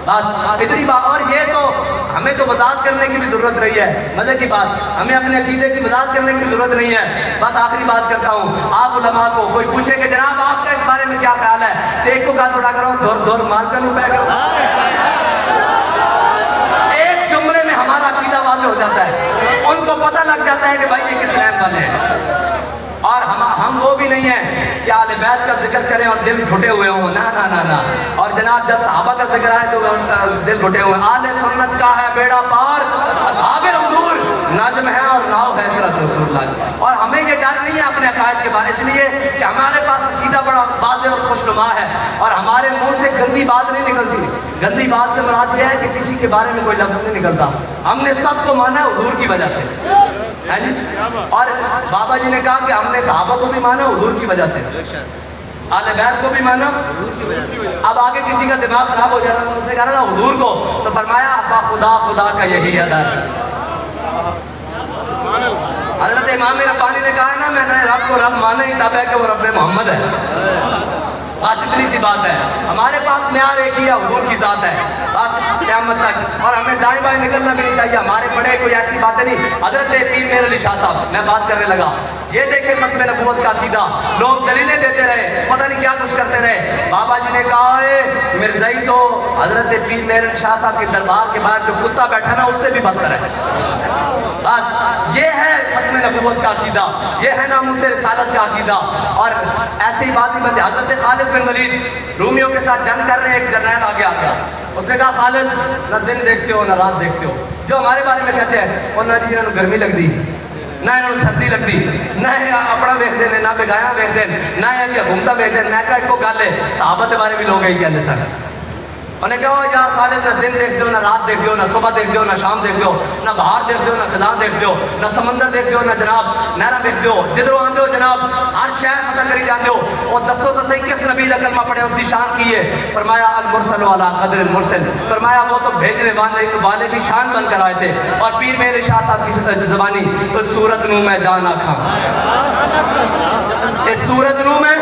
بس اتنی بات. اور یہ تو ہمیں تو وضاحت کرنے کی بھی ضرورت نہیں ہے, مزے کی بات, ہمیں اپنے عقیدے کی وضاحت کرنے کی بھی ضرورت نہیں ہے. بس آخری بات کرتا ہوں, آپ علماء کو کوئی پوچھے کہ جناب آپ کا اس بارے میں کیا خیال ہے, تو ایک کو گاس اڑا کرو دور دور مار کر نو بیٹھ گئے. ایک جملے میں ہمارا عقیدہ واضح ہو جاتا ہے, ان کو پتہ لگ جاتا ہے کہ بھائی یہ کس لائن والے ہیں. اور ہم وہ بھی نہیں ہیں کہ آل بیت کا ذکر کریں اور دل گھٹے ہوئے ہوں, نا نا نا نا. اور جناب جب صحابہ کا ذکر آئے تو دل گھٹے ہوئے. آل سنت کا ہے بیڑا پار, اصحاب حضور نجم ہے اور ناؤ ہے حضرت رسول اللہ. اور ہمیں یہ ڈر نہیں ہے اپنے عقائد کے بارے, اس لیے کہ ہمارے پاس عقیدہ بڑا واضح اور خوشنما ہے اور ہمارے منہ سے گندی بات نہیں نکلتی. گندی بات سے مراد یہ ہے کہ کسی کے بارے میں کوئی لفظ نہیں نکلتا. ہم نے سب کو مانا ہے حضور کی وجہ سے, ہے جی. اور بابا جی نے کہا کہ ہم نے صحابہ کو بھی مانا حضور کی وجہ سے, آل بیت کو بھی مانا. اب آگے کسی کا دماغ خراب ہو جانا تو اس نے کہا نا حضور کو, تو فرمایا ابا خدا خدا کا یہی ادر. حضرت امام ربانی نے کہا ہے نا میں نے رب کو رب مانا ہی تب ہے کہ وہ رب محمد ہے. بس اتنی سی بات ہے. ہمارے پاس معیار ایک ہی ہے, حضور کی ذات ہے بس قیامت تک. اور ہمیں دائیں بائیں نکلنا بھی نہیں چاہیے. ہمارے بڑے کوئی ایسی باتیں نہیں. حضرت پیر میر علی شاہ صاحب, میں بات کرنے لگا, یہ دیکھیں ختم نبوت کا عقیدہ, لوگ دلیلیں دیتے رہے, پتہ نہیں کیا کچھ کرتے رہے. بابا جی نے کہا ہے مرزائی تو حضرت پیر میر علی شاہ صاحب کے دربار کے باہر جو کتا بیٹھا نا اس سے بھی بدتر ہے. بس یہ ہے ختم نبوت کا عقیدہ, یہ ہے ناموس رسالت کا عقیدہ. اور ایسی بات ہی بندے حضرت خالد بن ولید رومیوں کے ساتھ جنگ کر رہے, ایک جرنیل آگے آ گیا. اس نے کہا خالد نہ دن دیکھتے ہو نہ رات دیکھتے ہو. جو ہمارے بارے میں کہتے ہیں اور نہ جی انہوں گرمی لگتی نہ انہوں سردی لگتی, نہ اپنا ویخ دیں نہ بگایا ویخ دیں, نہ کہ گھومتا ویخ دیں. میں کہا ایک کو گل ہے صحابہ کے بارے بھی لوگ یہی کہتے سر. انہیں کہا یار خالد نہ دن دیکھ دو نہ رات دیکھ دو, نہ صبح دیکھ دو نہ شام دیکھ دو, نہ باہر دیکھ دو نہ خزاں دیکھ دو, نہ سمندر دیکھ دو نہ جناب نہرہ دیکھ دو. جدھروں آن دو جناب ہر شہر فتح کری جان دو. اور دسو تو صحیح کس نبی کا کلمہ پڑھے اس کی شان کی ہے. فرمایا المرسل والا قدر المرسل, فرمایا وہ تو بھیجنے والے بھی شان بن کر آئے تھے. اور پیر میر شاہ صاحب کی زبانی اس صورت نو میں جانا کھاں, اس صورت نو میں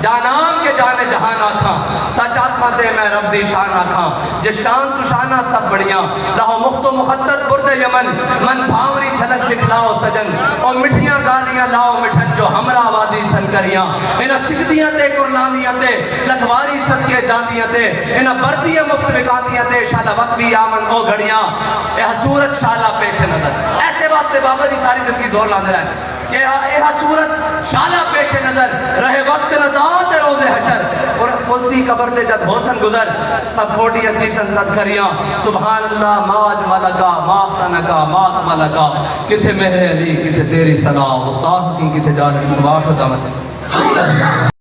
جانان کے جانے جہان آکھاں, سچ آکھاں دے میں رب دی شان آکھاں. جس شان تو شانہ سب بڑیاں لہو مخت و مخطط برد یمن, من بھاوری جھلک دکھلاؤ سجن, اور مٹھیاں گالیاں لاؤ مٹھن جو ہمراہ وادی سنکریاں. انہاں سکھدیاں تے قرنانیاں تے لکھواری صدقے جاندیاں تے, انہاں بردیاں مفت بکاندیاں تے شالہ وقت بھی آمن او گھڑیاں. اے صورت شالہ پیش نظر. ایسے واسطے بابا جی ساری زندگی دور لاندے رہے کہ اے صورت شالہ پیش نظر رہے وقت نزاعت روز حشر. اور قلتی قبر دے جد حسن گزر سب کھوٹی اتھی سنتت کھریاں. سبحان اللہ ماج ملکا ما سنکا مات ملکا, کتھے مہر علی کتھے تیری سنا, استاد کی کتھے جانب واحد آمد.